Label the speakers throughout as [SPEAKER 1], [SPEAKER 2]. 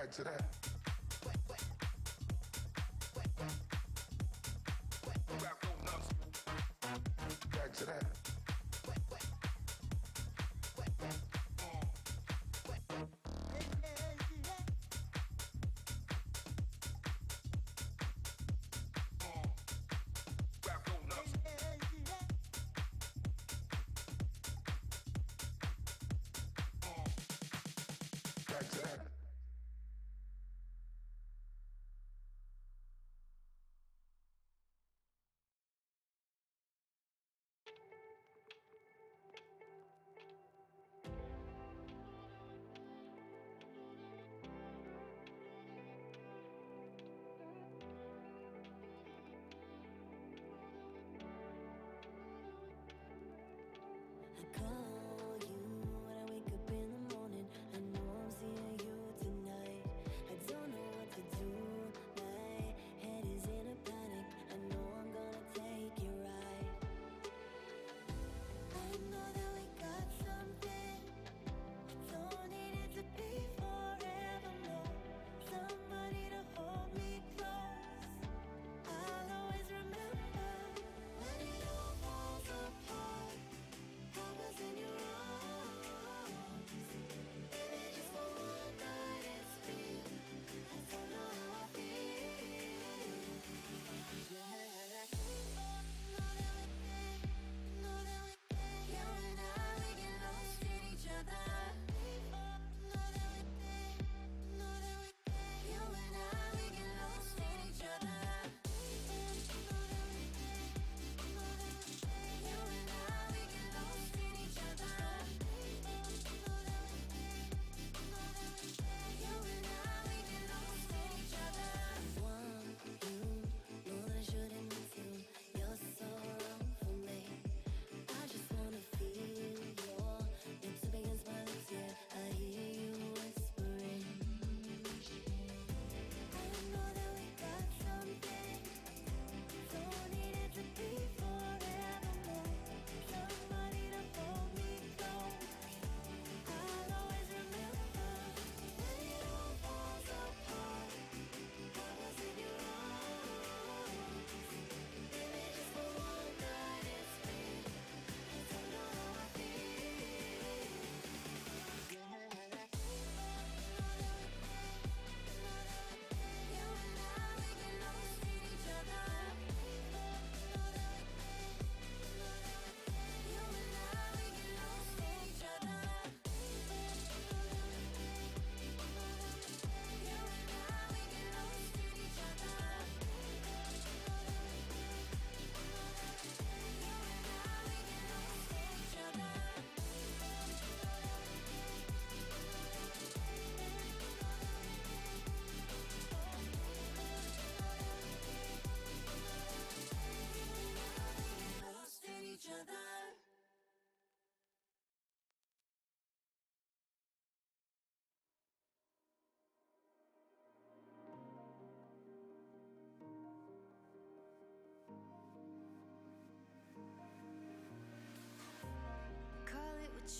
[SPEAKER 1] Back to that. Back to that. Back to that.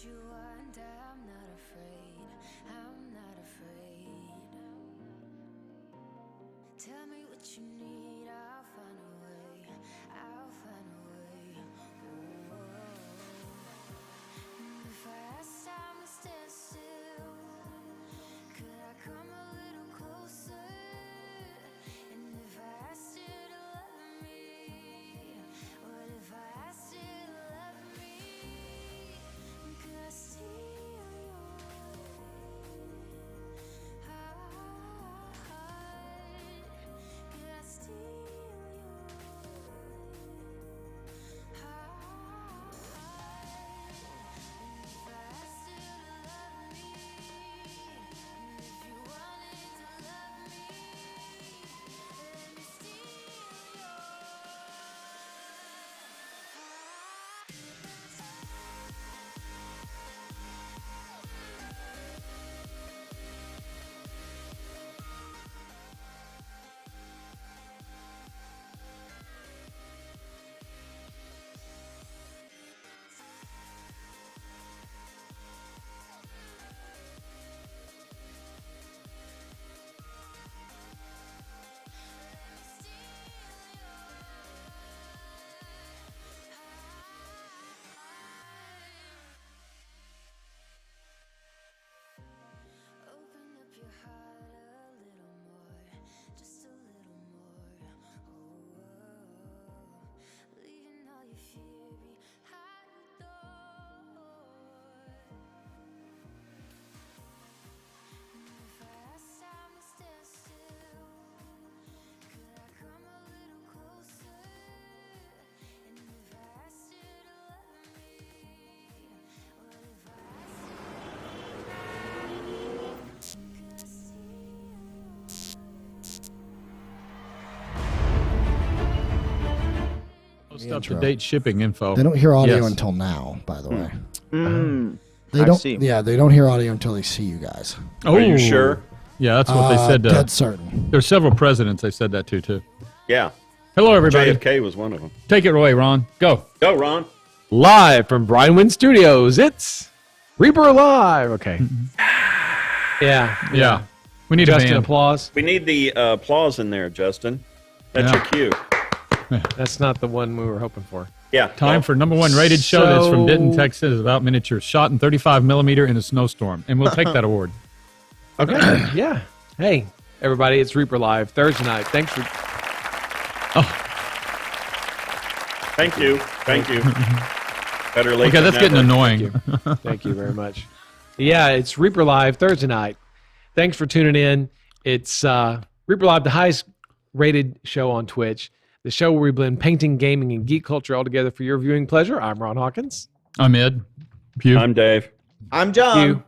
[SPEAKER 2] You want, I'm not afraid, I'm not afraid. Tell me what you need, I'll find a way, I'll find a way. And if I ask time to stand still, could I come a little closer? And if I asked you to love me, what if I asked you to love me? Could I steal your heart? Could I
[SPEAKER 3] Post
[SPEAKER 4] The
[SPEAKER 3] up to
[SPEAKER 4] intro.
[SPEAKER 3] date shipping info.
[SPEAKER 4] They don't hear audio
[SPEAKER 3] Yes.
[SPEAKER 4] until now, by the way.
[SPEAKER 5] I
[SPEAKER 4] don't.
[SPEAKER 5] see.
[SPEAKER 4] Yeah, they don't hear audio until they see you guys.
[SPEAKER 6] Are you
[SPEAKER 3] Oh.
[SPEAKER 6] sure?
[SPEAKER 3] Yeah, that's what they said.
[SPEAKER 4] Dead certain.
[SPEAKER 3] There's several presidents they said that to, too.
[SPEAKER 6] Yeah.
[SPEAKER 3] Hello, everybody.
[SPEAKER 6] JFK was one of them.
[SPEAKER 3] Take it away, Ron. Go.
[SPEAKER 6] Go, Ron.
[SPEAKER 7] Live from Brian Wynn Studios, it's Reaper Live. Okay.
[SPEAKER 3] Yeah. We need
[SPEAKER 7] Justin,
[SPEAKER 3] a band.
[SPEAKER 7] applause.
[SPEAKER 6] We need the applause in there, Justin. That's
[SPEAKER 3] Yeah.
[SPEAKER 6] your cue.
[SPEAKER 7] That's not the one we were hoping for.
[SPEAKER 6] Yeah.
[SPEAKER 3] Time for #1 rated show that's from Denton, Texas, about miniatures, shot in 35 millimeter in a snowstorm. And we'll take that award.
[SPEAKER 7] Okay. Yeah. Hey, everybody, it's Reaper Live Thursday night. Thanks for.
[SPEAKER 6] Thank you. Thank you. Better late
[SPEAKER 3] Okay,
[SPEAKER 6] than
[SPEAKER 3] that's getting
[SPEAKER 6] never.
[SPEAKER 3] annoying.
[SPEAKER 7] Thank you very much. Yeah, it's Reaper Live Thursday night. Thanks for tuning in. It's Reaper Live, the highest rated show on Twitch. The show where we blend painting, gaming, and geek culture all together for your viewing pleasure. I'm Ron Hawkins.
[SPEAKER 3] I'm Ed. Pugh.
[SPEAKER 6] I'm Dave.
[SPEAKER 5] I'm John.
[SPEAKER 7] You,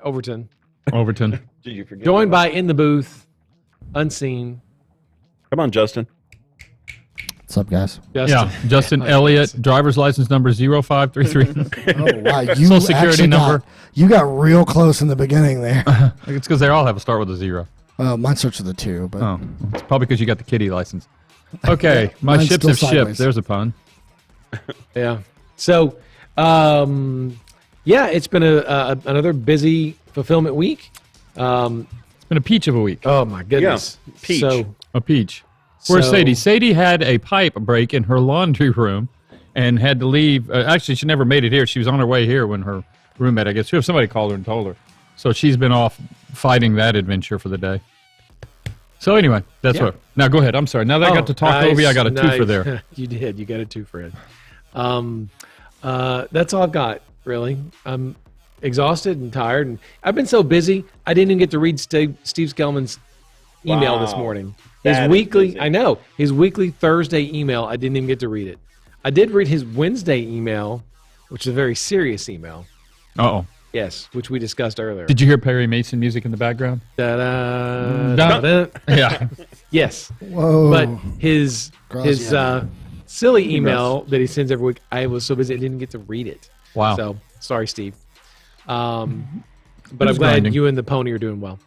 [SPEAKER 7] Overton.
[SPEAKER 3] Overton.
[SPEAKER 6] Did you forget?
[SPEAKER 7] Joined by in the booth, unseen,
[SPEAKER 6] Come on, Justin.
[SPEAKER 4] What's up, guys?
[SPEAKER 7] Justin.
[SPEAKER 3] Yeah, Justin Elliott, driver's license number 0533.
[SPEAKER 4] Oh, wow. You
[SPEAKER 3] Social security
[SPEAKER 4] actually
[SPEAKER 3] number.
[SPEAKER 4] you got real close in the beginning there.
[SPEAKER 3] It's because they all have a start with a 0.
[SPEAKER 4] Mine starts with a 2, but
[SPEAKER 3] Oh, it's probably because you got the kitty license. Okay, my
[SPEAKER 4] Mine's
[SPEAKER 3] ships
[SPEAKER 4] still
[SPEAKER 3] have shipped.
[SPEAKER 4] sideways.
[SPEAKER 3] There's a pun.
[SPEAKER 7] Yeah. So, it's been another busy fulfillment week.
[SPEAKER 3] It's been a peach of a week.
[SPEAKER 7] Oh my goodness.
[SPEAKER 6] Yeah, peach.
[SPEAKER 7] So,
[SPEAKER 3] A peach. Where's
[SPEAKER 7] So-
[SPEAKER 3] Sadie? Sadie had a pipe break in her laundry room and had to leave. Actually, she never made it here. She was on her way here when her roommate, I guess, somebody called her and told her. So she's been off fighting that adventure for the day. So anyway, that's
[SPEAKER 7] Yeah.
[SPEAKER 3] what. Now go ahead. I'm sorry. Now that I got to talk over you, I got a 2 for there.
[SPEAKER 7] You did. You got a 2 for it. That's all I've got, really. I'm exhausted and tired, and I've been so busy. I didn't even get to read Steve Skellman's email this
[SPEAKER 6] Wow.
[SPEAKER 7] morning. His
[SPEAKER 6] That is
[SPEAKER 7] weekly,
[SPEAKER 6] busy.
[SPEAKER 7] I know, his weekly Thursday email. I didn't even get to read it. I did read his Wednesday email, which is a very serious email.
[SPEAKER 3] Uh-oh.
[SPEAKER 7] Yes, which we discussed earlier.
[SPEAKER 3] Did you hear Perry Mason music in the background?
[SPEAKER 7] Da-da, da-da.
[SPEAKER 3] Yeah.
[SPEAKER 7] Yes.
[SPEAKER 4] whoa.
[SPEAKER 7] But his
[SPEAKER 4] Gracias.
[SPEAKER 7] silly email that he sends every week, I was so busy I didn't get to read it.
[SPEAKER 3] Wow.
[SPEAKER 7] So sorry, Steve. But I'm
[SPEAKER 3] was
[SPEAKER 7] glad
[SPEAKER 3] grinding.
[SPEAKER 7] you and the pony are doing well.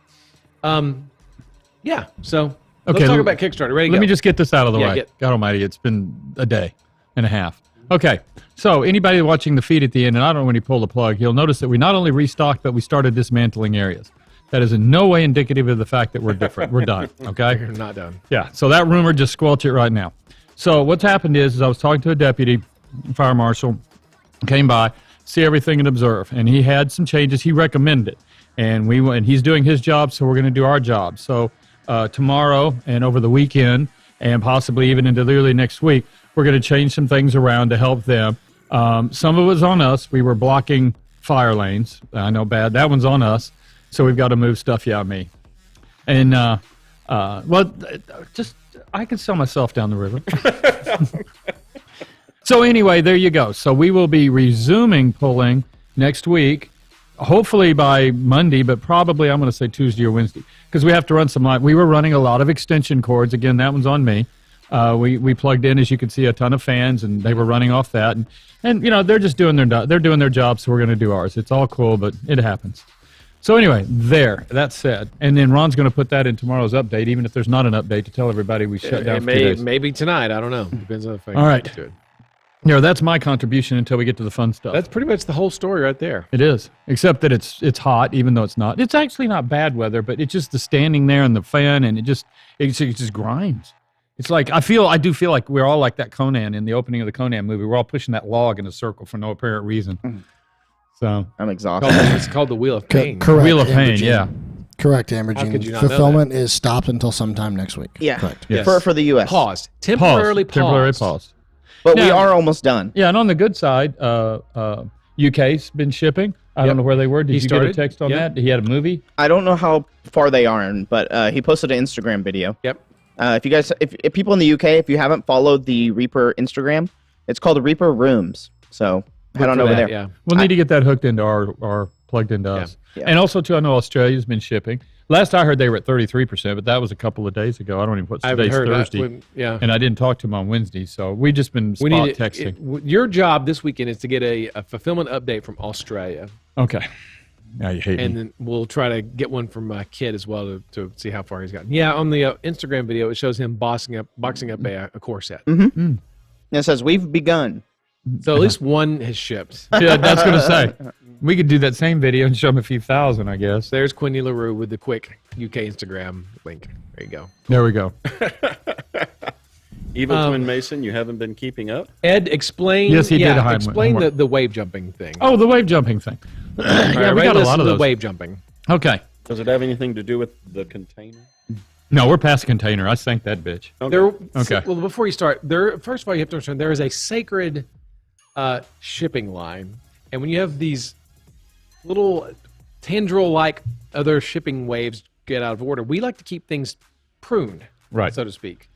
[SPEAKER 7] Yeah. So
[SPEAKER 3] Okay,
[SPEAKER 7] let's talk
[SPEAKER 3] l-
[SPEAKER 7] about Kickstarter. Ready to
[SPEAKER 3] Let
[SPEAKER 7] go?
[SPEAKER 3] me just get this out of the
[SPEAKER 7] Yeah,
[SPEAKER 3] way. God almighty, it's been a day and a half. Okay, so anybody watching the feed at the end, and I don't know when you pull the plug, you'll notice that we not only restocked, but we started dismantling areas. That is in no way indicative of the fact that we're different. We're done, okay?
[SPEAKER 7] You're not done.
[SPEAKER 3] Yeah, so that rumor, just squelch it right now. So what's happened is I was talking to a deputy, fire marshal, came by, see everything and observe, and he had some changes he recommended. And he's doing his job, so we're going to do our job. So tomorrow and over the weekend, and possibly even into the early next week, we're going to change some things around to help them. Some of it was on us. We were blocking fire lanes. I know, bad. That one's on us. So we've got to move stuff. Yeah, me. And just I can sell myself down the river. So anyway, there you go. So we will be resuming pulling next week, hopefully by Monday, but probably I'm going to say Tuesday or Wednesday, because we have to run some live. We were running a lot of extension cords. Again, that one's on me. We plugged in, as you can see, a ton of fans, and they were running off that. And you know, they're just doing their job, so we're going to do ours. It's all cool, but it happens. So anyway, that said, and then Ron's going to put that in tomorrow's update, even if there's not an update, to tell everybody we shut down for 2 days.
[SPEAKER 7] Maybe tonight. I don't know. Depends on if I
[SPEAKER 3] All right.
[SPEAKER 7] get to it.
[SPEAKER 3] You know, that's my contribution until we get to the fun stuff.
[SPEAKER 7] That's pretty much the whole story right there.
[SPEAKER 3] It is, except that it's hot, even though it's not. It's actually not bad weather, but it's just the standing there and the fan, and it just grinds. It's like I do feel like we're all like that Conan in the opening of the Conan movie. We're all pushing that log in a circle for no apparent reason. So
[SPEAKER 5] I'm exhausted.
[SPEAKER 7] It's called the Wheel of Pain.
[SPEAKER 4] Correct.
[SPEAKER 3] Wheel of Pain,
[SPEAKER 4] Amber
[SPEAKER 3] yeah.
[SPEAKER 4] Jean. Correct, Amber
[SPEAKER 7] How
[SPEAKER 4] Jean.
[SPEAKER 7] could you not know
[SPEAKER 4] Fulfillment is stopped until sometime next week.
[SPEAKER 5] Yeah.
[SPEAKER 4] Correct.
[SPEAKER 3] Yes.
[SPEAKER 5] For the U.S.
[SPEAKER 7] Paused. Temporarily paused.
[SPEAKER 3] Temporary pause.
[SPEAKER 5] But we
[SPEAKER 3] Now-
[SPEAKER 5] are almost done.
[SPEAKER 3] Yeah, and on the good side, UK's been shipping. I don't know where they were. Did
[SPEAKER 7] He
[SPEAKER 3] you get a
[SPEAKER 7] started.
[SPEAKER 3] text on
[SPEAKER 7] Yep.
[SPEAKER 3] that? He had a movie.
[SPEAKER 5] I don't know how far they are in, but he posted an Instagram video.
[SPEAKER 7] Yep.
[SPEAKER 5] If you guys, if people in the UK, if you haven't followed the Reaper Instagram, it's called Reaper Rooms. So head on
[SPEAKER 7] For
[SPEAKER 5] over
[SPEAKER 7] that,
[SPEAKER 5] there.
[SPEAKER 7] Yeah.
[SPEAKER 3] We'll need to get that hooked into our plugged into us.
[SPEAKER 5] Yeah.
[SPEAKER 3] And also, too, I know Australia's been shipping. Last I heard, they were at 33%, but that was a couple of days ago. I don't even what's
[SPEAKER 7] I haven't
[SPEAKER 3] today's
[SPEAKER 7] heard
[SPEAKER 3] Thursday,
[SPEAKER 7] that. Yeah.
[SPEAKER 3] and I didn't talk to him on Wednesday, so we just been spot texting.
[SPEAKER 7] Your job this weekend is to get a fulfillment update from Australia.
[SPEAKER 3] Okay. Now you hate
[SPEAKER 7] And
[SPEAKER 3] me.
[SPEAKER 7] then we'll try to get one from my kid as well to see how far he's gotten. Yeah, on the Instagram video, it shows him boxing up a core set.
[SPEAKER 5] And it says, we've begun.
[SPEAKER 7] So at least one has shipped.
[SPEAKER 3] Yeah, that's going to say. We could do that same video and show him a few thousand, I guess.
[SPEAKER 7] There's Quinny LaRue with the quick UK Instagram link. There you go.
[SPEAKER 3] There we go.
[SPEAKER 6] Evil Twin Mason, you haven't been keeping up?
[SPEAKER 7] Ed, explain.
[SPEAKER 3] Yes, he did a
[SPEAKER 7] Explain
[SPEAKER 3] homework.
[SPEAKER 7] the wave jumping thing.
[SPEAKER 3] Oh, the wave jumping thing. Yeah, we got a lot of
[SPEAKER 7] the
[SPEAKER 3] those.
[SPEAKER 7] wave jumping.
[SPEAKER 3] Okay.
[SPEAKER 6] Does it have anything to do with the container?
[SPEAKER 3] No, we're past the container. I sank that bitch. Okay.
[SPEAKER 7] Well, before you start, first of all, you have to understand there is a sacred shipping line, and when you have these little tendril-like other shipping waves get out of order, we like to keep things pruned,
[SPEAKER 3] Right.
[SPEAKER 7] so to speak.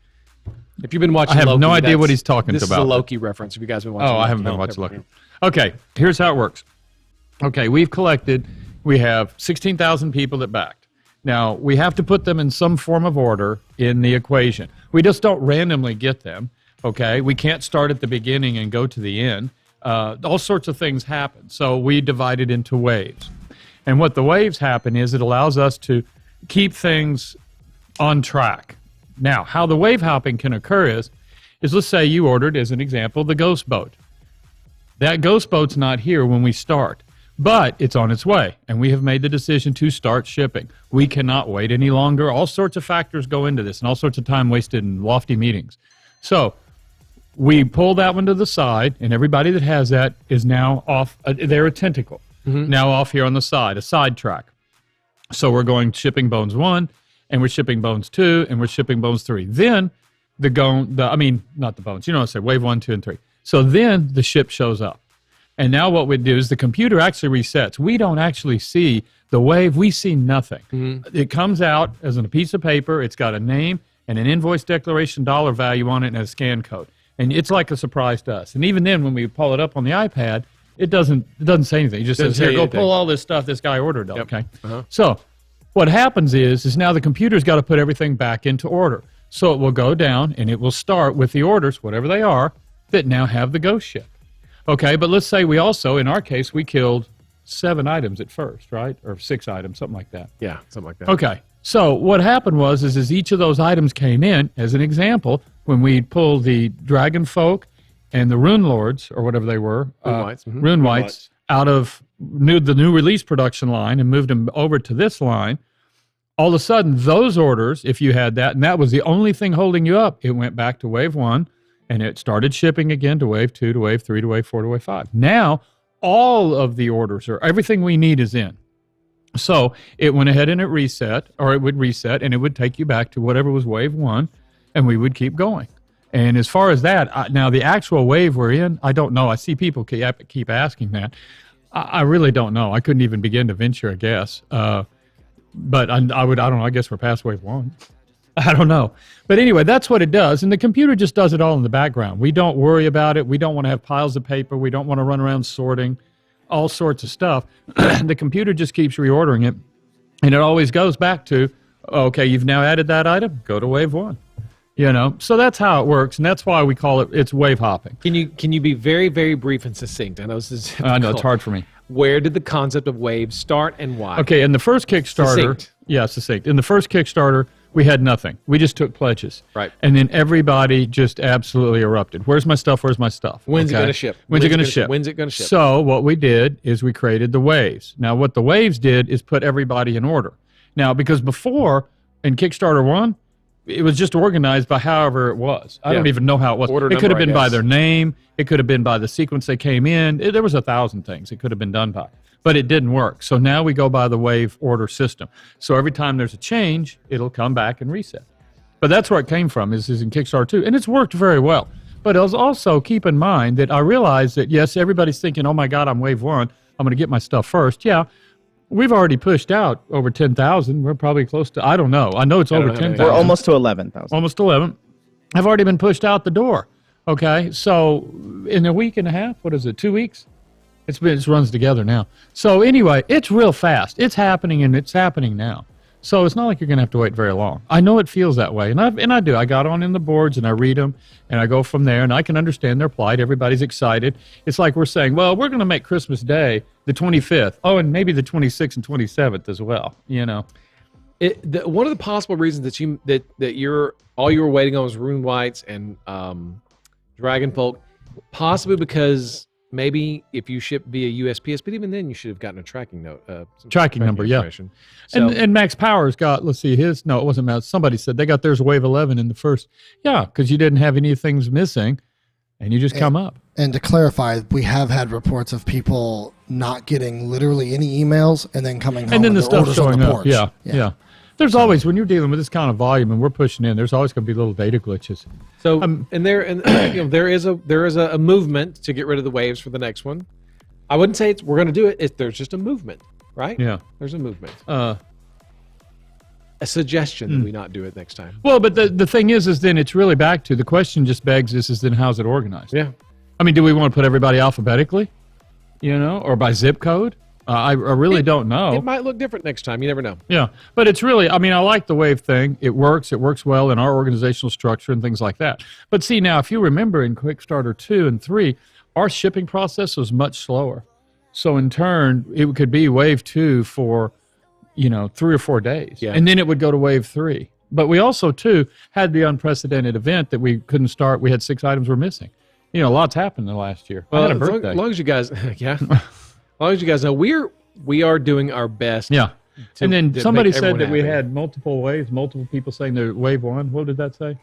[SPEAKER 7] If you've been watching,
[SPEAKER 3] I have
[SPEAKER 7] Loki,
[SPEAKER 3] no idea what he's talking
[SPEAKER 7] this
[SPEAKER 3] about.
[SPEAKER 7] This is a Loki reference. If you guys have been watching,
[SPEAKER 3] Oh, I
[SPEAKER 7] Loki.
[SPEAKER 3] haven't been
[SPEAKER 7] No,
[SPEAKER 3] watching
[SPEAKER 7] never
[SPEAKER 3] Loki. Okay, here's how it works. Okay, we have 16,000 people that backed. Now, we have to put them in some form of order in the equation. We just don't randomly get them, okay? We can't start at the beginning and go to the end. All sorts of things happen. So we divide it into waves. And what the waves happen is it allows us to keep things on track. Now, how the wave hopping can occur is let's say you ordered, as an example, the Ghost Boat. That Ghost Boat's not here when we start, but it's on its way, and we have made the decision to start shipping. We cannot wait any longer. All sorts of factors go into this, and all sorts of time wasted in lofty meetings. So we pull that one to the side, and everybody that has that is now off. They're a tentacle, now off here on the side, a side track. So we're going shipping bones 1, and we're shipping bones 2, and we're shipping bones 3. Then not the bones. You know what I say, wave 1, 2, and 3. So then the ship shows up. And now what we do is the computer actually resets. We don't actually see the wave. We see nothing. It comes out as on a piece of paper. It's got a name and an invoice declaration dollar value on it and a scan code. And it's like a surprise to us. And even then, when we pull it up on the iPad, it doesn't say anything. It just says, here, go pull all this stuff this guy ordered.
[SPEAKER 7] Yep.
[SPEAKER 3] Okay. So what happens is now the computer's got to put everything back into order. So it will go down and it will start with the orders, whatever they are, that now have the ghost ship. Okay, but let's say we also, in our case, we killed 7 items at first, right? Or 6 items, something like that.
[SPEAKER 7] Yeah, something like that.
[SPEAKER 3] Okay, so what happened was is each of those items came in, as an example, when we pulled the Dragon Folk and the Rune Lords, or whatever they were, Rune Whites, out of the new release production line and moved them over to this line, all of a sudden, those orders, if you had that, and that was the only thing holding you up, it went back to wave 1, and it started shipping again to wave 2, to wave 3, to wave 4, to wave 5. Now, all of the orders, or everything we need is in. So it went ahead and it would reset, and it would take you back to whatever was wave 1, and we would keep going. And as far as that, now the actual wave we're in, I don't know. I see people keep asking that. I really don't know. I couldn't even begin to venture a guess. But I don't know. I guess we're past wave 1. I don't know. But anyway, that's what it does. And the computer just does it all in the background. We don't worry about it. We don't want to have piles of paper. We don't want to run around sorting all sorts of stuff. The computer just keeps reordering it. And it always goes back to, okay, you've now added that item. Go to wave 1. So that's how it works. And that's why we call it's wave hopping.
[SPEAKER 7] Can you be very, very brief and succinct? I know this is
[SPEAKER 3] I know it's hard for me.
[SPEAKER 7] Where did the concept of waves start and why?
[SPEAKER 3] Okay, in the first Kickstarter, succinct. In the first Kickstarter, we had nothing. We just took pledges.
[SPEAKER 7] Right.
[SPEAKER 3] And then everybody just absolutely erupted. Where's my stuff? Where's my stuff?
[SPEAKER 7] When's it going to ship?
[SPEAKER 3] When's it going to ship?
[SPEAKER 7] When's it going to ship?
[SPEAKER 3] So what we did is we created the waves. Now, what the waves did is put everybody in order. Now, because before, in Kickstarter 1, it was just organized by however it was. I don't even know how it was.
[SPEAKER 7] Order
[SPEAKER 3] it could have
[SPEAKER 7] number,
[SPEAKER 3] been
[SPEAKER 7] I
[SPEAKER 3] by
[SPEAKER 7] guess.
[SPEAKER 3] their name. It could have been by the sequence they came in. There was 1,000 things it could have been done by. But it didn't work. So now we go by the wave order system. So every time there's a change, it'll come back and reset. But that's where it came from, is in Kickstarter 2. And it's worked very well. But also keep in mind that I realize that, yes, everybody's thinking, oh, my God, I'm wave 1. I'm going to get my stuff first. Yeah, we've already pushed out over 10,000. We're probably close to, I don't know. I know it's over 10,000.
[SPEAKER 5] We're almost to 11,000.
[SPEAKER 3] Almost 11. I've already been pushed out the door. Okay, so in a week and a half, 2 weeks? It runs together now. So anyway, it's real fast. It's happening, and it's happening now. So it's not like you're going to have to wait very long. I know it feels that way, and I do. I got on in the boards and I read them, and I go from there, and I can understand their plight. Everybody's excited. It's like we're saying, well, we're going to make Christmas Day the 25th. Oh, and maybe the 26th and 27th as well. You know,
[SPEAKER 7] One of the possible reasons that you're all you were waiting on was Rune Whites and Dragon Folk, possibly because maybe if you ship via USPS, but even then you should have gotten a tracking note,
[SPEAKER 3] tracking number, yeah.
[SPEAKER 7] information. So,
[SPEAKER 3] and Max Power's got, let's see, his, no, it wasn't Max. Somebody said they got theirs wave 11 in the first. Yeah, because you didn't have any things missing, and you just come up.
[SPEAKER 4] And to clarify, we have had reports of people not getting literally any emails and then coming home
[SPEAKER 3] And then the
[SPEAKER 4] their
[SPEAKER 3] stuff
[SPEAKER 4] orders on
[SPEAKER 3] showing
[SPEAKER 4] the
[SPEAKER 3] up.
[SPEAKER 4] porch.
[SPEAKER 3] Yeah. There's always, when you're dealing with this kind of volume and we're pushing in, there's always going to be little data glitches.
[SPEAKER 7] So there is a movement to get rid of the waves for the next one. I wouldn't say we're going to do it. There's just a movement, right?
[SPEAKER 3] Yeah.
[SPEAKER 7] There's a movement. A suggestion that we not do it next time.
[SPEAKER 3] Well, but the thing is then it's really back to the question just begs is then how's it organized?
[SPEAKER 7] Yeah.
[SPEAKER 3] I mean, do we want to put everybody alphabetically, or by zip code? I really don't know.
[SPEAKER 7] It might look different next time. You never know.
[SPEAKER 3] Yeah, but it's really, I mean, I like the wave thing. It works well in our organizational structure and things like that. But see, now, if you remember in Quickstarter 2 and 3, our shipping process was much slower. So in turn, it could be wave 2 for, 3 or 4 days.
[SPEAKER 7] Yeah.
[SPEAKER 3] And then it would go to wave 3. But we also, too, had the unprecedented event that we couldn't start. We had 6 items were missing. A lot's happened in the last year. I had a birthday.
[SPEAKER 7] As long as you guys, yeah. As long as you guys know, we are doing our best.
[SPEAKER 3] Yeah. And then
[SPEAKER 7] to
[SPEAKER 3] somebody
[SPEAKER 7] make
[SPEAKER 3] said
[SPEAKER 7] everyone
[SPEAKER 3] that we
[SPEAKER 7] happy.
[SPEAKER 3] had multiple waves, multiple people saying they're wave 1. What did that say?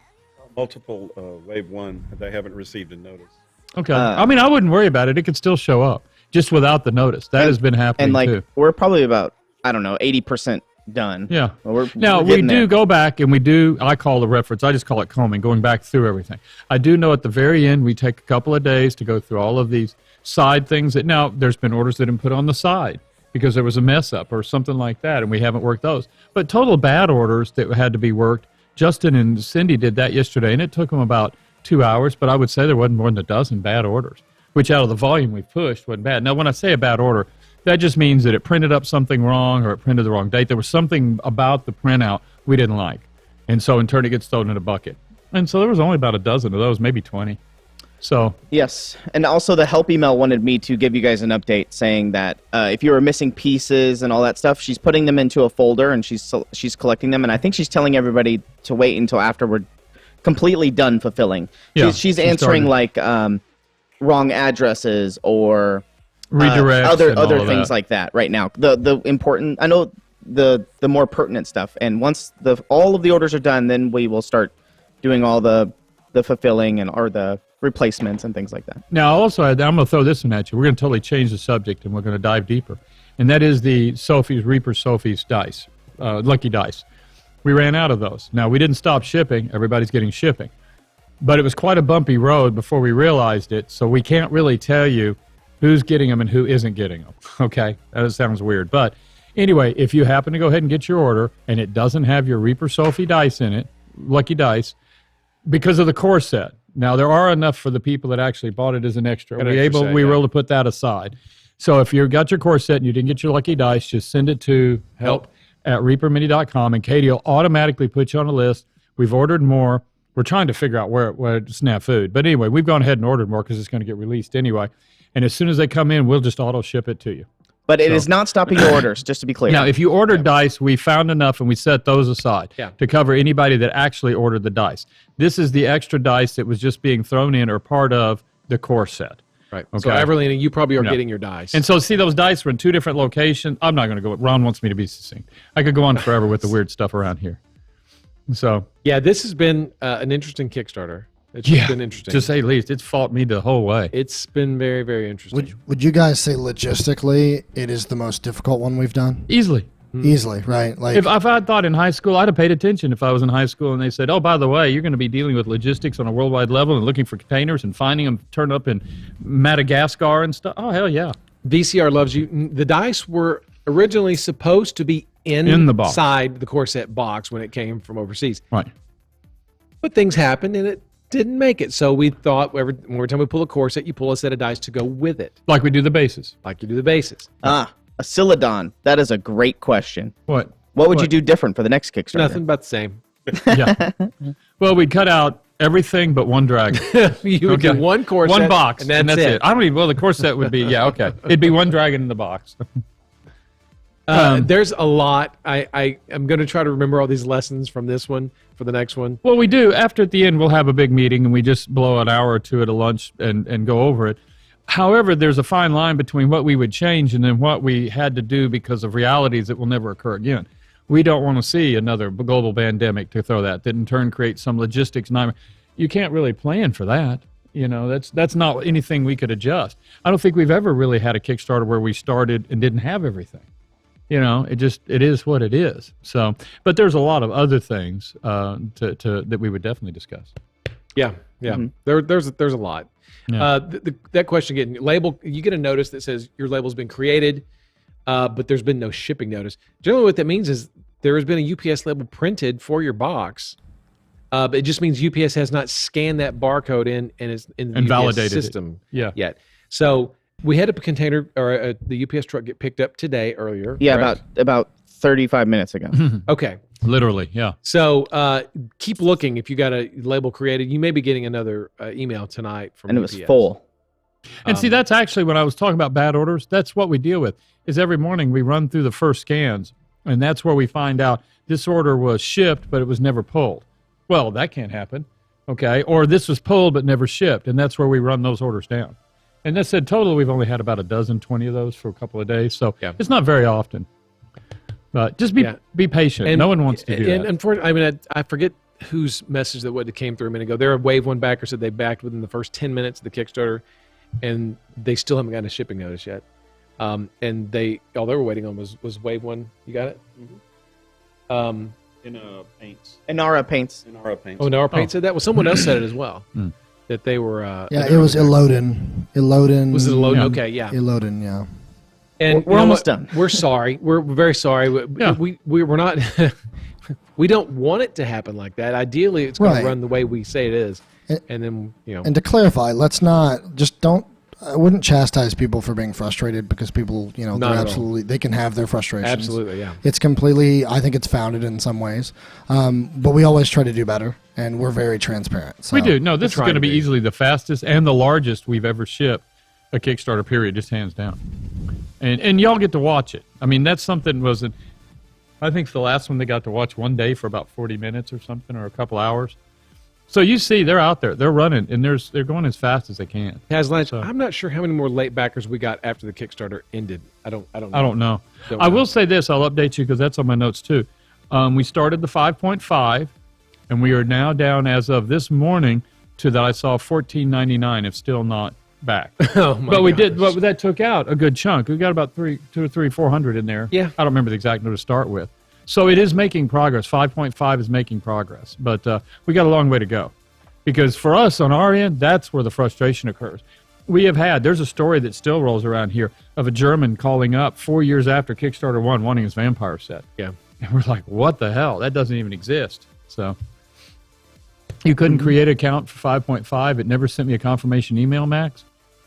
[SPEAKER 6] Multiple wave 1. They haven't received a notice.
[SPEAKER 3] Okay. I mean, I wouldn't worry about it. It could still show up just without the notice. That has been happening
[SPEAKER 5] And
[SPEAKER 3] too.
[SPEAKER 5] we're probably about 80% done.
[SPEAKER 3] Yeah.
[SPEAKER 5] We're
[SPEAKER 3] Now, we
[SPEAKER 5] getting
[SPEAKER 3] do
[SPEAKER 5] there.
[SPEAKER 3] go back and I call the reference, I just call it combing, going back through everything. I do know at the very end, we take a couple of days to go through all of these side things that now there's been orders that have been put on the side because there was a mess up or something like that, and we haven't worked those. But total bad orders that had to be worked, Justin and Cindy did that yesterday, and it took them about 2 hours, but I would say there wasn't more than a dozen bad orders, which out of the volume we've pushed wasn't bad. Now, when I say a bad order, that just means that it printed up something wrong or it printed the wrong date. There was something about the printout we didn't like. And so in turn, it gets thrown in a bucket. And so there was only about a dozen of those, maybe 20. So
[SPEAKER 5] Yes, and also the help email wanted me to give you guys an update saying that if you were missing pieces and all that stuff, she's putting them into a folder and she's collecting them, and I think she's telling everybody to wait until after we're completely done fulfilling.
[SPEAKER 3] Yeah,
[SPEAKER 5] she's
[SPEAKER 3] she
[SPEAKER 5] answering
[SPEAKER 3] started.
[SPEAKER 5] wrong addresses or
[SPEAKER 3] redirects
[SPEAKER 5] other
[SPEAKER 3] and all of
[SPEAKER 5] things
[SPEAKER 3] that.
[SPEAKER 5] like that right now. The important, I know the more pertinent stuff, and once all of the orders are done, then we will start doing all the fulfilling or the replacements and things like that.
[SPEAKER 3] Now, also, I'm going to throw this one at you. We're going to totally change the subject, and we're going to dive deeper. And that is the Reaper Sophie's dice, lucky dice. We ran out of those. Now, we didn't stop shipping. Everybody's getting shipping. But it was quite a bumpy road before we realized it, so we can't really tell you who's getting them and who isn't getting them. Okay? That sounds weird. But anyway, if you happen to go ahead and get your order, and it doesn't have your Reaper Sophie dice in it, lucky dice, because of the core set. Now, there are enough for the people that actually bought it as an extra.
[SPEAKER 7] An
[SPEAKER 3] We
[SPEAKER 7] extra set,
[SPEAKER 3] were
[SPEAKER 7] yeah.
[SPEAKER 3] able to put that aside. So if you got your core set and you didn't get your lucky dice, just send it to help@reapermini.com, and Katie will automatically put you on a list. We've ordered more. We're trying to figure out where to snap food. But anyway, we've gone ahead and ordered more because it's going to get released anyway. And as soon as they come in, we'll just auto ship it to you.
[SPEAKER 5] But it is not stopping your orders, just to be clear.
[SPEAKER 3] Now, if you ordered dice, we found enough and we set those aside to cover anybody that actually ordered the dice. This is the extra dice that was just being thrown in or part of the core set.
[SPEAKER 7] Right.
[SPEAKER 3] Okay.
[SPEAKER 7] So, Everlina, you probably are getting your dice.
[SPEAKER 3] And so, see, those dice were in 2 different locations. I'm not going to go. Ron wants me to be succinct. I could go on forever with the weird stuff around here. So,
[SPEAKER 7] yeah, this has been an interesting Kickstarter. It's just been interesting.
[SPEAKER 3] to say the least. It's fought me the whole way.
[SPEAKER 7] It's been very, very interesting.
[SPEAKER 4] Would you guys say logistically it is the most difficult one we've done?
[SPEAKER 3] Easily.
[SPEAKER 4] Easily, right? Like
[SPEAKER 3] If I'd thought in high school, I'd have paid attention if I was in high school and they said, oh, by the way, you're going to be dealing with logistics on a worldwide level and looking for containers and finding them turn up in Madagascar and stuff. Oh, hell yeah.
[SPEAKER 7] VCR loves you. The dice were originally supposed to be
[SPEAKER 3] In the box.
[SPEAKER 7] inside the core set box when it came from overseas.
[SPEAKER 3] Right.
[SPEAKER 7] But things happened and it didn't make it. So we thought every time we pull a core set, you pull a set of dice to go with it,
[SPEAKER 3] Like we do the bases.
[SPEAKER 7] like you do the bases.
[SPEAKER 5] A Celadon. That is a great question.
[SPEAKER 3] What?
[SPEAKER 5] What would you do different for the next Kickstarter?
[SPEAKER 7] Nothing but the same.
[SPEAKER 3] Yeah. Well, we'd cut out everything but one dragon.
[SPEAKER 7] You would get one core
[SPEAKER 3] One
[SPEAKER 7] set,
[SPEAKER 3] box,
[SPEAKER 7] and that's it.
[SPEAKER 3] I don't even. Well, the core set would be okay. It'd be one dragon in the box.
[SPEAKER 7] There's a lot. I am going to try to remember all these lessons from this one for the next one.
[SPEAKER 3] Well, we do. After at the end, we'll have a big meeting, and we just blow an hour or two at a lunch and go over it. However, there's a fine line between what we would change and then what we had to do because of realities that will never occur again. We don't want to see another global pandemic to throw that in turn create some logistics nightmare. You can't really plan for that. You know, that's not anything we could adjust. I don't think we've ever really had a Kickstarter where we started and didn't have everything. You know, it is what it is. So, but there's a lot of other things that we would definitely discuss.
[SPEAKER 7] Yeah. There's a lot.
[SPEAKER 3] Yeah.
[SPEAKER 7] That question getting label, you get a notice that says your label's been created, but there's been no shipping notice. Generally, what that means is there has been a UPS label printed for your box, but it just means UPS has not scanned that barcode in and is in the UPS
[SPEAKER 3] validated
[SPEAKER 7] system
[SPEAKER 3] yet.
[SPEAKER 7] So we had a container or the UPS truck get picked up today earlier.
[SPEAKER 5] Yeah,
[SPEAKER 7] correct?
[SPEAKER 5] about 35 minutes ago.
[SPEAKER 7] Okay.
[SPEAKER 3] Literally, yeah.
[SPEAKER 7] So keep looking. If you got a label created, you may be getting another email tonight from
[SPEAKER 5] And it
[SPEAKER 7] UPS.
[SPEAKER 5] was full.
[SPEAKER 3] And see, that's actually when I was talking about bad orders. That's what we deal with. Is every morning we run through the first scans, and that's where we find out this order was shipped, but it was never pulled. Well, that can't happen, okay? Or this was pulled but never shipped, and that's where we run those orders down. And that said, total, we've only had about 20 of those for a couple of days, so it's not very often. But just be patient.
[SPEAKER 7] And,
[SPEAKER 3] no one wants to do
[SPEAKER 7] and
[SPEAKER 3] that.
[SPEAKER 7] Unfortunately, I forget whose message that came through a minute ago. Their Wave One backer said they backed within the first 10 minutes of the Kickstarter, and they still haven't gotten a shipping notice yet. And all they were waiting on was Wave One. You got it?
[SPEAKER 6] Mm-hmm. In paints.
[SPEAKER 5] Inara Paints.
[SPEAKER 7] Oh, Nara Paint said that? Well, someone else said it as well. That they were.
[SPEAKER 4] It was Ilodin.
[SPEAKER 7] Was it Ilodin?
[SPEAKER 3] Yeah.
[SPEAKER 7] Okay, yeah.
[SPEAKER 4] Ilodin, yeah.
[SPEAKER 7] And
[SPEAKER 5] We're almost done.
[SPEAKER 7] We're sorry. We're very sorry. We're not. We don't want it to happen like that. Ideally, it's going
[SPEAKER 4] Right.
[SPEAKER 7] to run the way we say it is, and then
[SPEAKER 4] And to clarify, let's not just don't. I wouldn't chastise people for being frustrated because people,
[SPEAKER 7] Not
[SPEAKER 4] they're
[SPEAKER 7] at all.
[SPEAKER 4] absolutely they can have their frustrations.
[SPEAKER 7] Absolutely, yeah.
[SPEAKER 4] It's completely. I think it's founded in some ways, but we always try to do better, and we're very transparent. So.
[SPEAKER 3] We do. No, this is
[SPEAKER 7] trying
[SPEAKER 3] going to
[SPEAKER 7] to
[SPEAKER 3] be
[SPEAKER 7] be.
[SPEAKER 3] easily the fastest and the largest we've ever shipped a Kickstarter period, just hands down. And y'all get to watch it. I mean, that's something wasn't. I think the last one they got to watch one day for about 40 minutes or something, or a couple hours. So you see, they're out there, they're running, and they're going as fast as they can.
[SPEAKER 7] Has lunch.
[SPEAKER 3] So-
[SPEAKER 7] I'm not sure how many more late backers we got after the Kickstarter ended. I don't know.
[SPEAKER 3] I don't know.
[SPEAKER 7] Don't
[SPEAKER 3] I
[SPEAKER 7] know.
[SPEAKER 3] will say this. I'll update you because that's on my notes too. We started the 5.5, and we are now down as of this morning to that I saw 14.99. If still not back.
[SPEAKER 7] Oh my
[SPEAKER 3] But we
[SPEAKER 7] gosh.
[SPEAKER 3] did. But that took out a good chunk. We got about 400 in there.
[SPEAKER 7] Yeah.
[SPEAKER 3] I don't remember the exact number to start with. So it is making progress. 5.5 is making progress, but we got a long way to go. Because for us on our end, that's where the frustration occurs. There's a story that still rolls around here of a German calling up 4 years after Kickstarter 1 wanting his vampire set.
[SPEAKER 7] Yeah.
[SPEAKER 3] And we're like, what the hell? That doesn't even exist. So you couldn't create an account for 5.5. It never sent me a confirmation email, Max.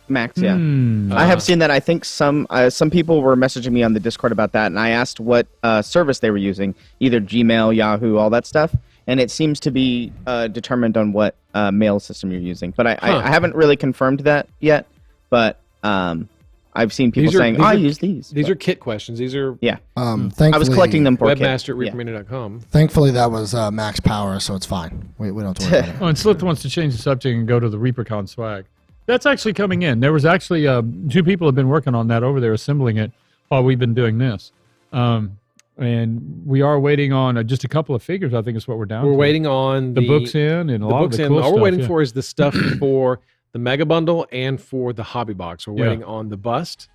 [SPEAKER 5] Max, yeah.
[SPEAKER 3] Hmm.
[SPEAKER 5] I have seen that. I think some people were messaging me on the Discord about that, and I asked what service they were using, either Gmail, Yahoo, all that stuff. And it seems to be determined on what mail system you're using. But I haven't really confirmed that yet. But I've seen people saying, I use these.
[SPEAKER 7] These are kit questions. These are
[SPEAKER 5] Yeah.
[SPEAKER 4] Thankfully,
[SPEAKER 5] I was collecting them for
[SPEAKER 7] webmaster at
[SPEAKER 5] kids. Yeah.
[SPEAKER 7] reapermedia.com.
[SPEAKER 4] Thankfully, that was max power, so it's fine. We don't have to worry about it.
[SPEAKER 3] Oh, and Slith wants to change the subject and go to the ReaperCon swag. That's actually coming in. There was actually 2 people have been working on that over there, assembling it while we've been doing this. And we are waiting on just a couple of figures. I think is what we're down.
[SPEAKER 7] We're
[SPEAKER 3] to.
[SPEAKER 7] waiting on
[SPEAKER 3] the books in and a lot of
[SPEAKER 7] books
[SPEAKER 3] the
[SPEAKER 7] in.
[SPEAKER 3] cool
[SPEAKER 7] All
[SPEAKER 3] stuff.
[SPEAKER 7] we're waiting
[SPEAKER 3] yeah.
[SPEAKER 7] for is the stuff for the mega bundle and for the hobby box. We're
[SPEAKER 3] Yeah.
[SPEAKER 7] waiting on the bust,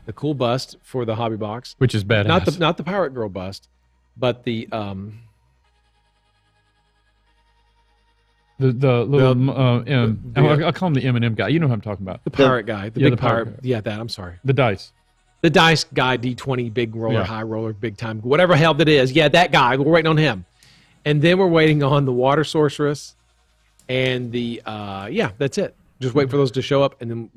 [SPEAKER 7] the cool bust for the hobby box.
[SPEAKER 3] Which is badass.
[SPEAKER 7] Not the Pirate Girl bust, but the
[SPEAKER 3] the little I'll call him the M&M guy. You know who I'm talking about.
[SPEAKER 7] pirate guy, the
[SPEAKER 3] yeah,
[SPEAKER 7] big
[SPEAKER 3] the pirate
[SPEAKER 7] pirate.
[SPEAKER 3] guy.
[SPEAKER 7] Yeah, that. I'm sorry.
[SPEAKER 3] The dice.
[SPEAKER 7] The dice guy, D20, big roller,
[SPEAKER 3] Yeah.
[SPEAKER 7] high roller, big time, whatever hell that is. Yeah, that guy. We're waiting on him, and then we're waiting on the water sorceress, and the that's it. Just wait for those to show up, and then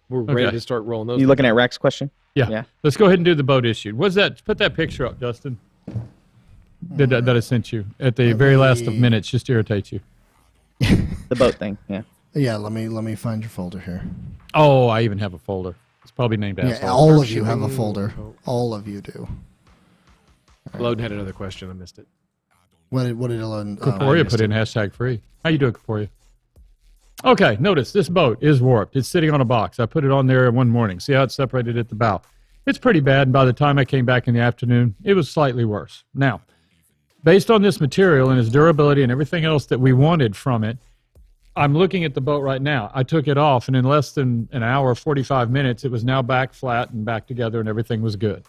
[SPEAKER 7] we're ready
[SPEAKER 3] Okay.
[SPEAKER 7] to start rolling those.
[SPEAKER 5] You looking at Rex's question?
[SPEAKER 3] Yeah.
[SPEAKER 5] Yeah.
[SPEAKER 3] Let's go ahead and do the boat issue. What's that? Put that picture up, Justin. that I sent you at the very last of minutes, just to irritate you.
[SPEAKER 5] The boat thing. Yeah.
[SPEAKER 4] Yeah, let me find your folder here.
[SPEAKER 3] Oh, I even have a folder. It's probably named
[SPEAKER 4] Yeah,
[SPEAKER 3] asshole.
[SPEAKER 4] all of you have a folder. All of you do.
[SPEAKER 7] Loden had another question. I missed it.
[SPEAKER 4] What did Dylan?
[SPEAKER 3] Kaporia put in #free. How you doing, Kaporia? Okay, notice this boat is warped. It's sitting on a box. I put it on there one morning. See how it's separated at the bow? It's pretty bad, and by the time I came back in the afternoon, it was slightly worse. Now, based on this material and its durability and everything else that we wanted from it, I'm looking at the boat right now. I took it off, and in less than an hour, 45 minutes, it was now back flat and back together, and everything was good.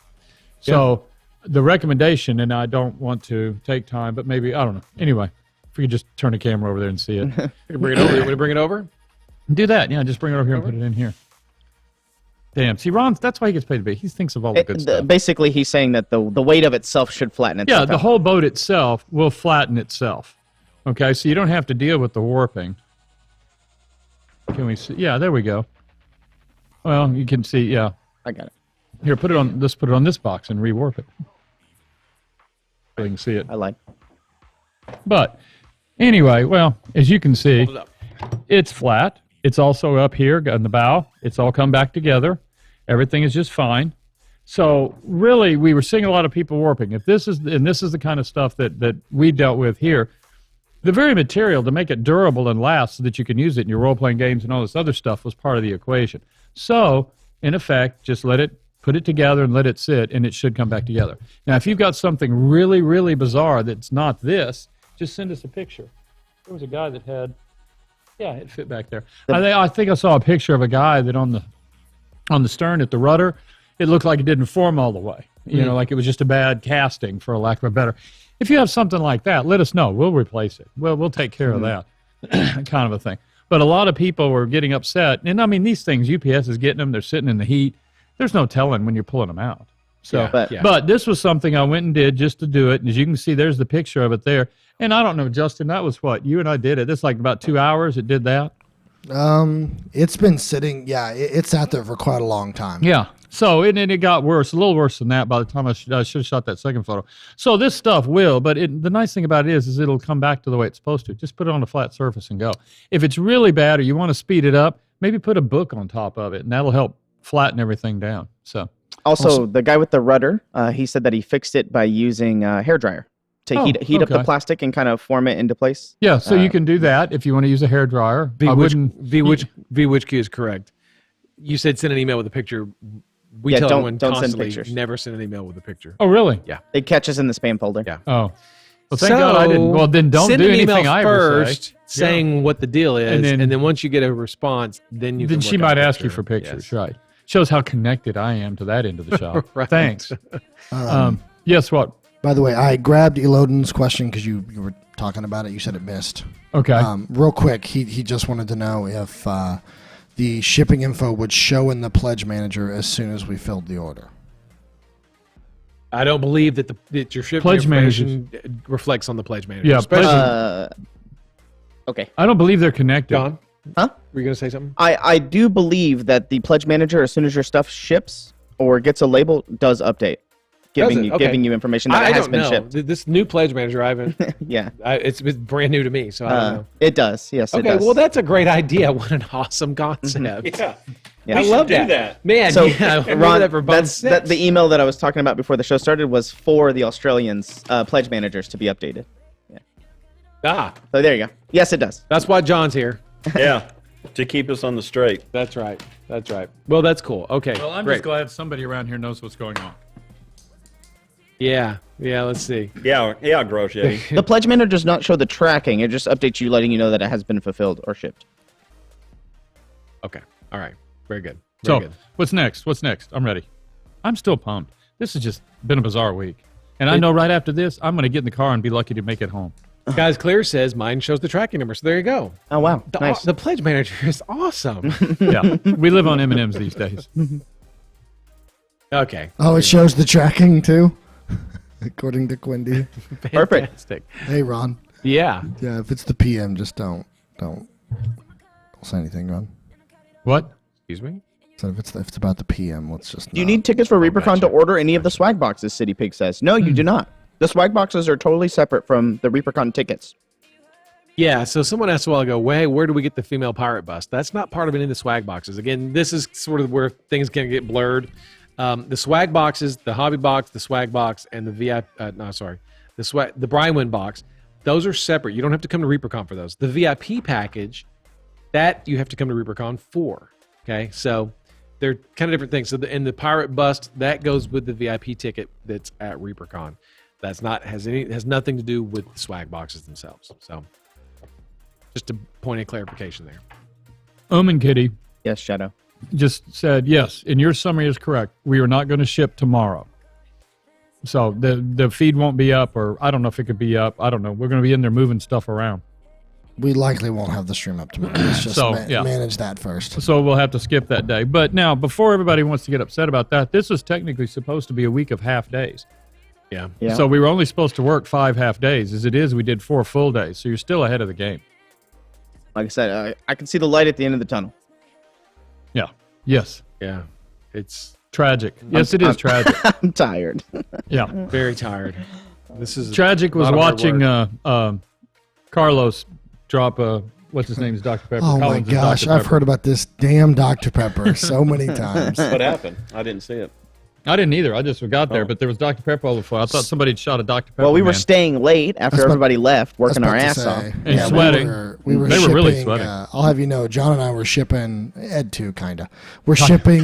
[SPEAKER 3] So the recommendation, and I don't want to take time, but maybe, I don't know. Anyway, if we could just turn the camera over there and see it.
[SPEAKER 7] You can bring it over. You want to bring it over?
[SPEAKER 3] Do that. Yeah, just bring it over here and put it in here. Damn. See, Ron, that's why he gets paid to be. He thinks of all the good stuff.
[SPEAKER 5] Basically, he's saying that the weight of itself should flatten itself.
[SPEAKER 3] Yeah, the whole boat itself will flatten itself. Okay, so you don't have to deal with the warping. Can we see? Yeah, there we go. Well, you can see, yeah.
[SPEAKER 5] I got it.
[SPEAKER 3] Here, put it on this box and rewarp it. So you can see it.
[SPEAKER 5] I like.
[SPEAKER 3] But anyway, well, as you can see, it's flat. It's also up here on the bow. It's all come back together. Everything is just fine. So really, we were seeing a lot of people warping. If this is the kind of stuff that we dealt with here, the very material to make it durable and last so that you can use it in your role-playing games and all this other stuff was part of the equation. So, in effect, just put it together and let it sit, and it should come back together. Now, if you've got something really, really bizarre that's not this, just send us a picture. There was a guy that had, yeah, it fit back there. I think I saw a picture of a guy that on the stern at the rudder, it looked like it didn't form all the way. You know, like it was just a bad casting, for a lack of a better. If you have something like that, let us know. We'll replace it. We'll take care of that kind of a thing. But a lot of people were getting upset. And, I mean, these things, UPS is getting them. They're sitting in the heat. There's no telling when you're pulling them out. So, but this was something I went and did just to do it. And as you can see, there's the picture of it there. And I don't know, Justin, that was what? You and I did it. It's like about 2 hours it did that?
[SPEAKER 4] It's been sitting, it sat there for quite a long time.
[SPEAKER 3] Yeah. So, and it got worse, a little worse than that by the time I should have shot that second photo. So this stuff will, but the nice thing about it is it'll come back to the way it's supposed to. Just put it on a flat surface and go. If it's really bad or you want to speed it up, maybe put a book on top of it, and that'll help flatten everything down. So
[SPEAKER 5] Also, the guy with the rudder, he said that he fixed it by using a hairdryer to heat up the plastic and kind of form it into place.
[SPEAKER 3] Yeah, so you can do that if you want to use a hairdryer.
[SPEAKER 7] VWHQ is correct. You said send an email with a picture. We tell everyone
[SPEAKER 5] don't send
[SPEAKER 7] constantly,
[SPEAKER 5] pictures.
[SPEAKER 7] never send an email with a picture.
[SPEAKER 3] Oh, really?
[SPEAKER 7] Yeah.
[SPEAKER 5] It catches in the spam folder.
[SPEAKER 7] Yeah.
[SPEAKER 3] Oh. Well, thank God I didn't. Well, then don't
[SPEAKER 7] send
[SPEAKER 3] do
[SPEAKER 7] an
[SPEAKER 3] anything
[SPEAKER 7] email
[SPEAKER 3] I ever
[SPEAKER 7] first
[SPEAKER 3] say.
[SPEAKER 7] saying what the deal is,
[SPEAKER 3] And
[SPEAKER 7] then once you get a response, then you
[SPEAKER 3] Then
[SPEAKER 7] can
[SPEAKER 3] she
[SPEAKER 7] work out
[SPEAKER 3] might
[SPEAKER 7] a
[SPEAKER 3] ask you
[SPEAKER 7] picture.
[SPEAKER 3] for pictures,
[SPEAKER 7] Yes.
[SPEAKER 3] right? Shows how connected I am to that end of the shop.
[SPEAKER 7] Right.
[SPEAKER 3] Thanks. Yes, what?
[SPEAKER 4] By the way, I grabbed Elodin's question because you were talking about it. You said it missed.
[SPEAKER 3] Okay.
[SPEAKER 4] Real quick, he just wanted to know if the shipping info would show in the pledge manager as soon as we filled the order.
[SPEAKER 7] I don't believe that your shipping
[SPEAKER 3] Pledge
[SPEAKER 7] information reflects on the pledge manager.
[SPEAKER 3] Yeah,
[SPEAKER 7] especially
[SPEAKER 5] Okay.
[SPEAKER 3] I don't believe they're connected.
[SPEAKER 7] John.
[SPEAKER 5] Huh?
[SPEAKER 7] Were you going to say something?
[SPEAKER 5] I do believe that the pledge manager, as soon as your stuff ships or gets a label, does update, giving you information that
[SPEAKER 7] I
[SPEAKER 5] has
[SPEAKER 7] don't
[SPEAKER 5] been
[SPEAKER 7] know.
[SPEAKER 5] shipped.
[SPEAKER 7] This new pledge manager, I haven't.
[SPEAKER 5] Yeah.
[SPEAKER 7] It's brand new to me, so I don't know.
[SPEAKER 5] It does. Yes, it
[SPEAKER 7] Okay,
[SPEAKER 5] does.
[SPEAKER 7] well, that's a great idea. What an awesome concept.
[SPEAKER 6] Yeah.
[SPEAKER 5] Yeah.
[SPEAKER 7] I
[SPEAKER 6] We
[SPEAKER 7] love
[SPEAKER 6] should do
[SPEAKER 7] that.
[SPEAKER 6] that.
[SPEAKER 7] Man,
[SPEAKER 5] So,
[SPEAKER 7] yeah, I
[SPEAKER 5] Ron,
[SPEAKER 7] that for
[SPEAKER 5] that's the email that I was talking about before the show started was for the Australians pledge managers to be updated.
[SPEAKER 7] Ah,
[SPEAKER 5] So there you go. Yes, it does.
[SPEAKER 7] that's why John's here.
[SPEAKER 6] Yeah. To keep us on the straight.
[SPEAKER 7] That's right. That's right. Well, that's cool. Okay,
[SPEAKER 3] Well, I'm
[SPEAKER 7] great.
[SPEAKER 3] just glad somebody around here knows what's going on.
[SPEAKER 7] Yeah, let's see.
[SPEAKER 6] Yeah, Grosh, yeah.
[SPEAKER 5] The pledge manager does not show the tracking. It just updates you, letting you know that it has been fulfilled or shipped.
[SPEAKER 7] Okay, all right. Very good.
[SPEAKER 3] So,
[SPEAKER 7] Very good.
[SPEAKER 3] what's next? What's next? I'm ready. I'm still pumped. This has just been a bizarre week. And I know right after this, I'm going to get in the car and be lucky to make it home.
[SPEAKER 7] Guys, Clear says mine shows the tracking number, so there you go.
[SPEAKER 5] Oh, wow. Nice.
[SPEAKER 7] The pledge manager is awesome.
[SPEAKER 3] Yeah. We live on M&Ms these days.
[SPEAKER 7] Okay.
[SPEAKER 4] Oh, it shows the tracking too, according to Quindy.
[SPEAKER 5] Perfect.
[SPEAKER 7] Fantastic.
[SPEAKER 4] Hey, Ron.
[SPEAKER 7] Yeah.
[SPEAKER 4] Yeah, if it's the PM, just don't say anything, Ron.
[SPEAKER 3] What?
[SPEAKER 7] Excuse me?
[SPEAKER 4] So if it's about the PM, let's just.
[SPEAKER 5] Do you need tickets for ReaperCon to order any of the swag boxes, City Pig says? No, you do not. The swag boxes are totally separate from the ReaperCon tickets.
[SPEAKER 7] Yeah, so someone asked a while ago, where do we get the female pirate bust? That's not part of any of the swag boxes. Again, this is sort of where things can get blurred. The swag boxes, the hobby box, the swag box, and the VIP, the Brywin box, those are separate. You don't have to come to ReaperCon for those. The VIP package, that you have to come to ReaperCon for. Okay, so they're kind of different things. So the pirate bust, that goes with the VIP ticket that's at ReaperCon. That's not has nothing to do with the swag boxes themselves. So just a point of clarification there.
[SPEAKER 3] Omen Kitty
[SPEAKER 5] Yes, Shadow.
[SPEAKER 3] just said, yes, and your summary is correct. We are not going to ship tomorrow. So the feed won't be up, or I don't know if it could be up. I don't know. We're going to be in there moving stuff around.
[SPEAKER 4] We likely won't have the stream up tomorrow. Let's just manage that first.
[SPEAKER 3] So we'll have to skip that day. But now, before everybody wants to get upset about that, this was technically supposed to be a week of half days.
[SPEAKER 7] Yeah.
[SPEAKER 3] So we were only supposed to work 5 half days. As it is, we did 4 full days. So you're still ahead of the game.
[SPEAKER 5] Like I said, I can see the light at the end of the tunnel.
[SPEAKER 3] Yeah. Yes.
[SPEAKER 7] Yeah. It's
[SPEAKER 3] Tragic. Yes, it is tragic.
[SPEAKER 5] I'm tired.
[SPEAKER 3] Yeah.
[SPEAKER 7] very tired. This is
[SPEAKER 3] Tragic
[SPEAKER 7] a
[SPEAKER 3] was
[SPEAKER 7] lot of hard
[SPEAKER 3] watching Carlos drop what's his name is Dr. Pepper.
[SPEAKER 4] Oh my
[SPEAKER 3] Collins is
[SPEAKER 4] gosh,
[SPEAKER 3] Dr.
[SPEAKER 4] I've
[SPEAKER 3] Pepper.
[SPEAKER 4] heard about this damn Dr. Pepper so many times.
[SPEAKER 6] What happened? I didn't see it.
[SPEAKER 3] I didn't either. I just got there,
[SPEAKER 6] Oh.
[SPEAKER 3] but there was Dr. Pepper all the way. I thought somebody had shot a Dr. Pepper.
[SPEAKER 5] Well, we were
[SPEAKER 3] man.
[SPEAKER 5] staying late after
[SPEAKER 4] That's what-
[SPEAKER 5] everybody left, working our
[SPEAKER 4] That's
[SPEAKER 5] ass
[SPEAKER 4] about
[SPEAKER 5] off.
[SPEAKER 4] to say.
[SPEAKER 3] And sweating.
[SPEAKER 4] We were
[SPEAKER 3] They were
[SPEAKER 4] shipping,
[SPEAKER 3] really sweating.
[SPEAKER 4] I'll have you know, John and I were shipping, Ed too, kind of. We're shipping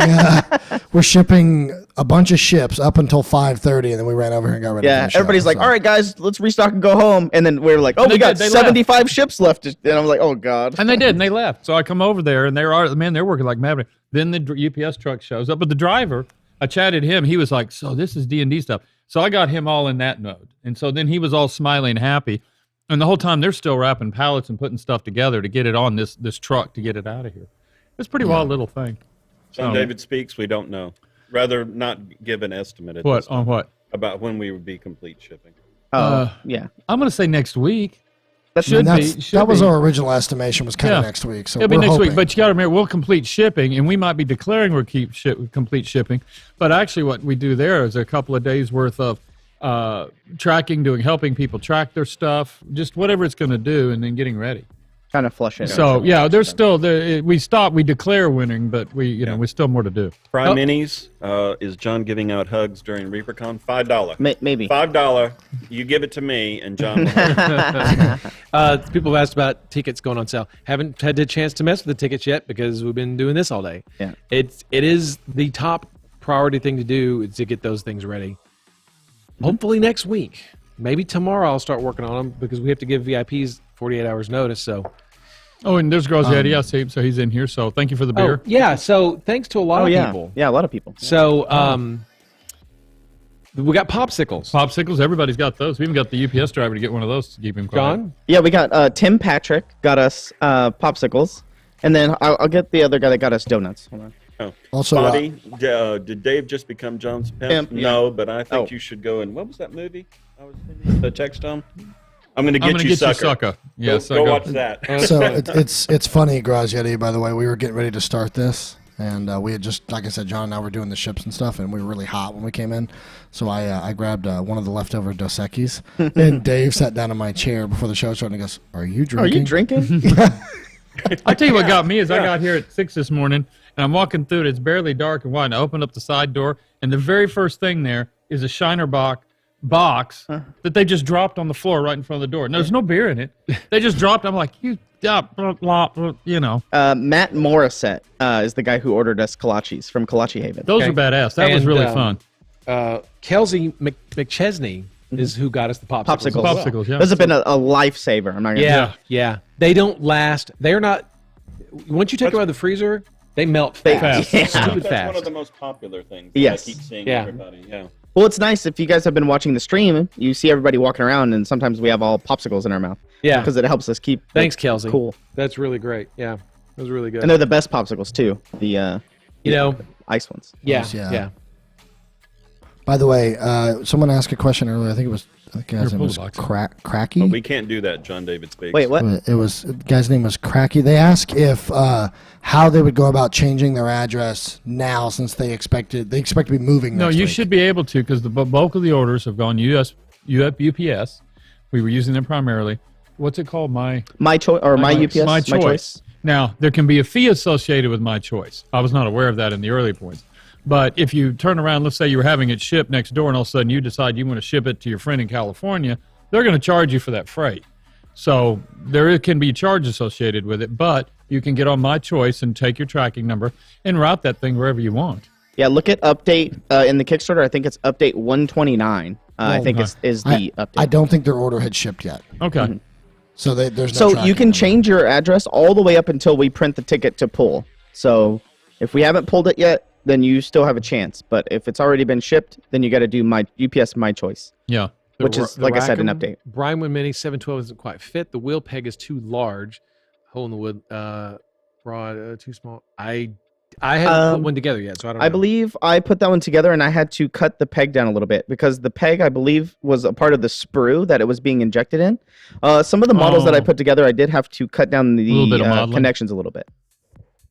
[SPEAKER 4] we're shipping a bunch of ships up until 5:30, and then we ran over here and got ready
[SPEAKER 5] Yeah,
[SPEAKER 4] for the show,
[SPEAKER 5] everybody's like,
[SPEAKER 4] so.
[SPEAKER 5] all right, guys, let's restock and go home. And then we were like, oh,
[SPEAKER 3] And
[SPEAKER 5] we
[SPEAKER 3] they
[SPEAKER 5] got
[SPEAKER 3] did. They
[SPEAKER 5] 75 ships left. And I'm like, oh, God.
[SPEAKER 3] And they did, and they left. So I come over there, and they're working like mad. Then the UPS truck shows up, but the driver, I chatted him. He was like, "So this is D&D stuff." So I got him all in that mode, and so then he was all smiling, happy, and the whole time they're still wrapping pallets and putting stuff together to get it on this truck to get it out of here. It's a pretty wild little thing.
[SPEAKER 6] When David speaks, we don't know. Rather not give an estimate at
[SPEAKER 3] What
[SPEAKER 6] this
[SPEAKER 3] on
[SPEAKER 6] time
[SPEAKER 3] what?
[SPEAKER 6] about when we would be complete shipping.
[SPEAKER 5] Yeah.
[SPEAKER 3] I'm going to say next week.
[SPEAKER 5] That's
[SPEAKER 3] Should
[SPEAKER 4] And
[SPEAKER 3] be.
[SPEAKER 4] that was
[SPEAKER 3] be.
[SPEAKER 4] our original estimation, was kind of
[SPEAKER 3] Yeah.
[SPEAKER 4] next week. So
[SPEAKER 3] It'll be
[SPEAKER 4] we're
[SPEAKER 3] next
[SPEAKER 4] hoping.
[SPEAKER 3] week, but you got to remember, we'll complete shipping, and we might be declaring we're complete shipping. But actually, what we do there is a couple of days worth of tracking, helping people track their stuff, just whatever it's going to do, and then getting ready.
[SPEAKER 5] kind of flush it.
[SPEAKER 3] So yeah, there's still we declare winning, but we still more to do.
[SPEAKER 6] Prime Minis, is John giving out hugs during ReaperCon? $5.
[SPEAKER 5] Maybe.
[SPEAKER 6] $5. You give it to me, and John will
[SPEAKER 7] people have asked about tickets going on sale. Haven't had the chance to mess with the tickets yet because we've been doing this all day.
[SPEAKER 5] Yeah.
[SPEAKER 7] It is the top priority thing to do is to get those things ready. Hopefully next week. Maybe tomorrow I'll start working on them because we have to give VIPs 48 hours notice. So
[SPEAKER 3] Oh, and there's Girls Yeti. I see him, so he's in here. So thank you for the beer.
[SPEAKER 7] yeah. So thanks to a lot
[SPEAKER 5] Oh,
[SPEAKER 7] of
[SPEAKER 5] yeah.
[SPEAKER 7] people.
[SPEAKER 5] Yeah, a lot of people.
[SPEAKER 7] So we got popsicles.
[SPEAKER 3] Popsicles, everybody's got those. We even got the UPS driver to get one of those to keep him quiet.
[SPEAKER 7] John?
[SPEAKER 5] Yeah, we got Tim Patrick got us popsicles. And then I'll get the other guy that got us donuts. Hold on.
[SPEAKER 6] Oh.
[SPEAKER 4] Also,
[SPEAKER 6] Body, did Dave just become John's pimp?
[SPEAKER 5] Pimp, yeah.
[SPEAKER 6] No, but I think
[SPEAKER 5] Oh.
[SPEAKER 6] you should go and what was that movie? I was thinking the text on. I'm gonna
[SPEAKER 3] I'm
[SPEAKER 6] get
[SPEAKER 3] gonna
[SPEAKER 6] you,
[SPEAKER 3] get
[SPEAKER 6] sucker.
[SPEAKER 3] you, sucker. Yeah,
[SPEAKER 6] Go
[SPEAKER 3] sucker.
[SPEAKER 6] watch that.
[SPEAKER 4] so it's funny, Grazietti, by the way. We were getting ready to start this, and we had just, like I said, John and I were doing the ships and stuff, and we were really hot when we came in. So I grabbed one of the leftover Dos Equis, and Dave sat down in my chair before the show started and he goes, "Are you
[SPEAKER 5] Are
[SPEAKER 4] drinking?"
[SPEAKER 5] you drinking?
[SPEAKER 3] I tell you what got me is I got here at 6 this morning, and I'm walking through it. It's barely dark and wide. And I opened up the side door, and the very first thing there is a Shiner box that they just dropped on the floor right in front of the door. And there's no beer in it. They just dropped. I'm like, you know.
[SPEAKER 5] Matt Morissette is the guy who ordered us kolaches from Kolache Haven.
[SPEAKER 3] Those are badass. That was
[SPEAKER 7] And,
[SPEAKER 3] really fun.
[SPEAKER 7] Kelsey McChesney is who got us the popsicles. as well.
[SPEAKER 3] Popsicles, yeah.
[SPEAKER 5] Those have been a lifesaver. I'm not gonna
[SPEAKER 7] Yeah. They don't last. They're not. Once you take them out of the freezer, they melt fast.
[SPEAKER 5] Yeah.
[SPEAKER 7] Stupid
[SPEAKER 6] That's
[SPEAKER 7] fast.
[SPEAKER 6] one of the most popular things.
[SPEAKER 5] Yes.
[SPEAKER 6] I keep seeing
[SPEAKER 7] Yeah.
[SPEAKER 6] everybody. Yeah.
[SPEAKER 5] Well, it's nice if you guys have been watching the stream. You see everybody walking around, and sometimes we have all popsicles in our mouth.
[SPEAKER 7] Yeah.
[SPEAKER 5] because it helps us keep.
[SPEAKER 7] Thanks, Kelsey.
[SPEAKER 5] Cool.
[SPEAKER 7] That's really great. Yeah, that was really good.
[SPEAKER 5] And they're the best popsicles too. The
[SPEAKER 7] you know,
[SPEAKER 5] ice ones.
[SPEAKER 7] yeah,
[SPEAKER 4] Yeah.
[SPEAKER 7] yeah.
[SPEAKER 4] By the way, someone asked a question earlier. I think the guy's name
[SPEAKER 3] pull
[SPEAKER 4] was
[SPEAKER 3] the box.
[SPEAKER 4] Cracky.
[SPEAKER 6] But we can't do that. John David speaks.
[SPEAKER 5] Wait, what?
[SPEAKER 4] It was the guy's name was Cracky. They asked if how they would go about changing their address now, since they expect to be moving.
[SPEAKER 3] No,
[SPEAKER 4] next
[SPEAKER 3] you
[SPEAKER 4] week.
[SPEAKER 3] should be able to because the bulk of the orders have gone UPS. We were using them primarily. What's it called? My
[SPEAKER 5] choice or my UPS.
[SPEAKER 3] My choice. Now, there can be a fee associated with My Choice. I was not aware of that in the early points. But if you turn around, let's say you were having it shipped next door, and all of a sudden you decide you want to ship it to your friend in California, they're going to charge you for that freight. So there can be a charge associated with it, but you can get on My Choice and take your tracking number and route that thing wherever you want.
[SPEAKER 5] Yeah, look at update in the Kickstarter. I think it's update 129. I think is the update.
[SPEAKER 4] I don't think their order had shipped yet.
[SPEAKER 3] Okay.
[SPEAKER 5] Mm-hmm.
[SPEAKER 4] So there's no
[SPEAKER 5] So you
[SPEAKER 4] tracking
[SPEAKER 5] can
[SPEAKER 4] number.
[SPEAKER 5] change your address all the way up until we print the ticket to pull. So if we haven't pulled it yet, then you still have a chance. But if it's already been shipped, then you got to do my UPS My Choice,
[SPEAKER 3] Yeah.
[SPEAKER 5] which is, like I said, an update.
[SPEAKER 7] Brinewood Mini 712 doesn't quite fit. The wheel peg is too large. Hole in the wood, broad, too small. I haven't put one together yet, so I don't know.
[SPEAKER 5] I believe I put that one together, and I had to cut the peg down a little bit because the peg, I believe, was a part of the sprue that it was being injected in. Some of the models that I put together, I did have to cut down
[SPEAKER 3] little bit of
[SPEAKER 5] the
[SPEAKER 3] modeling.
[SPEAKER 5] connections a little bit.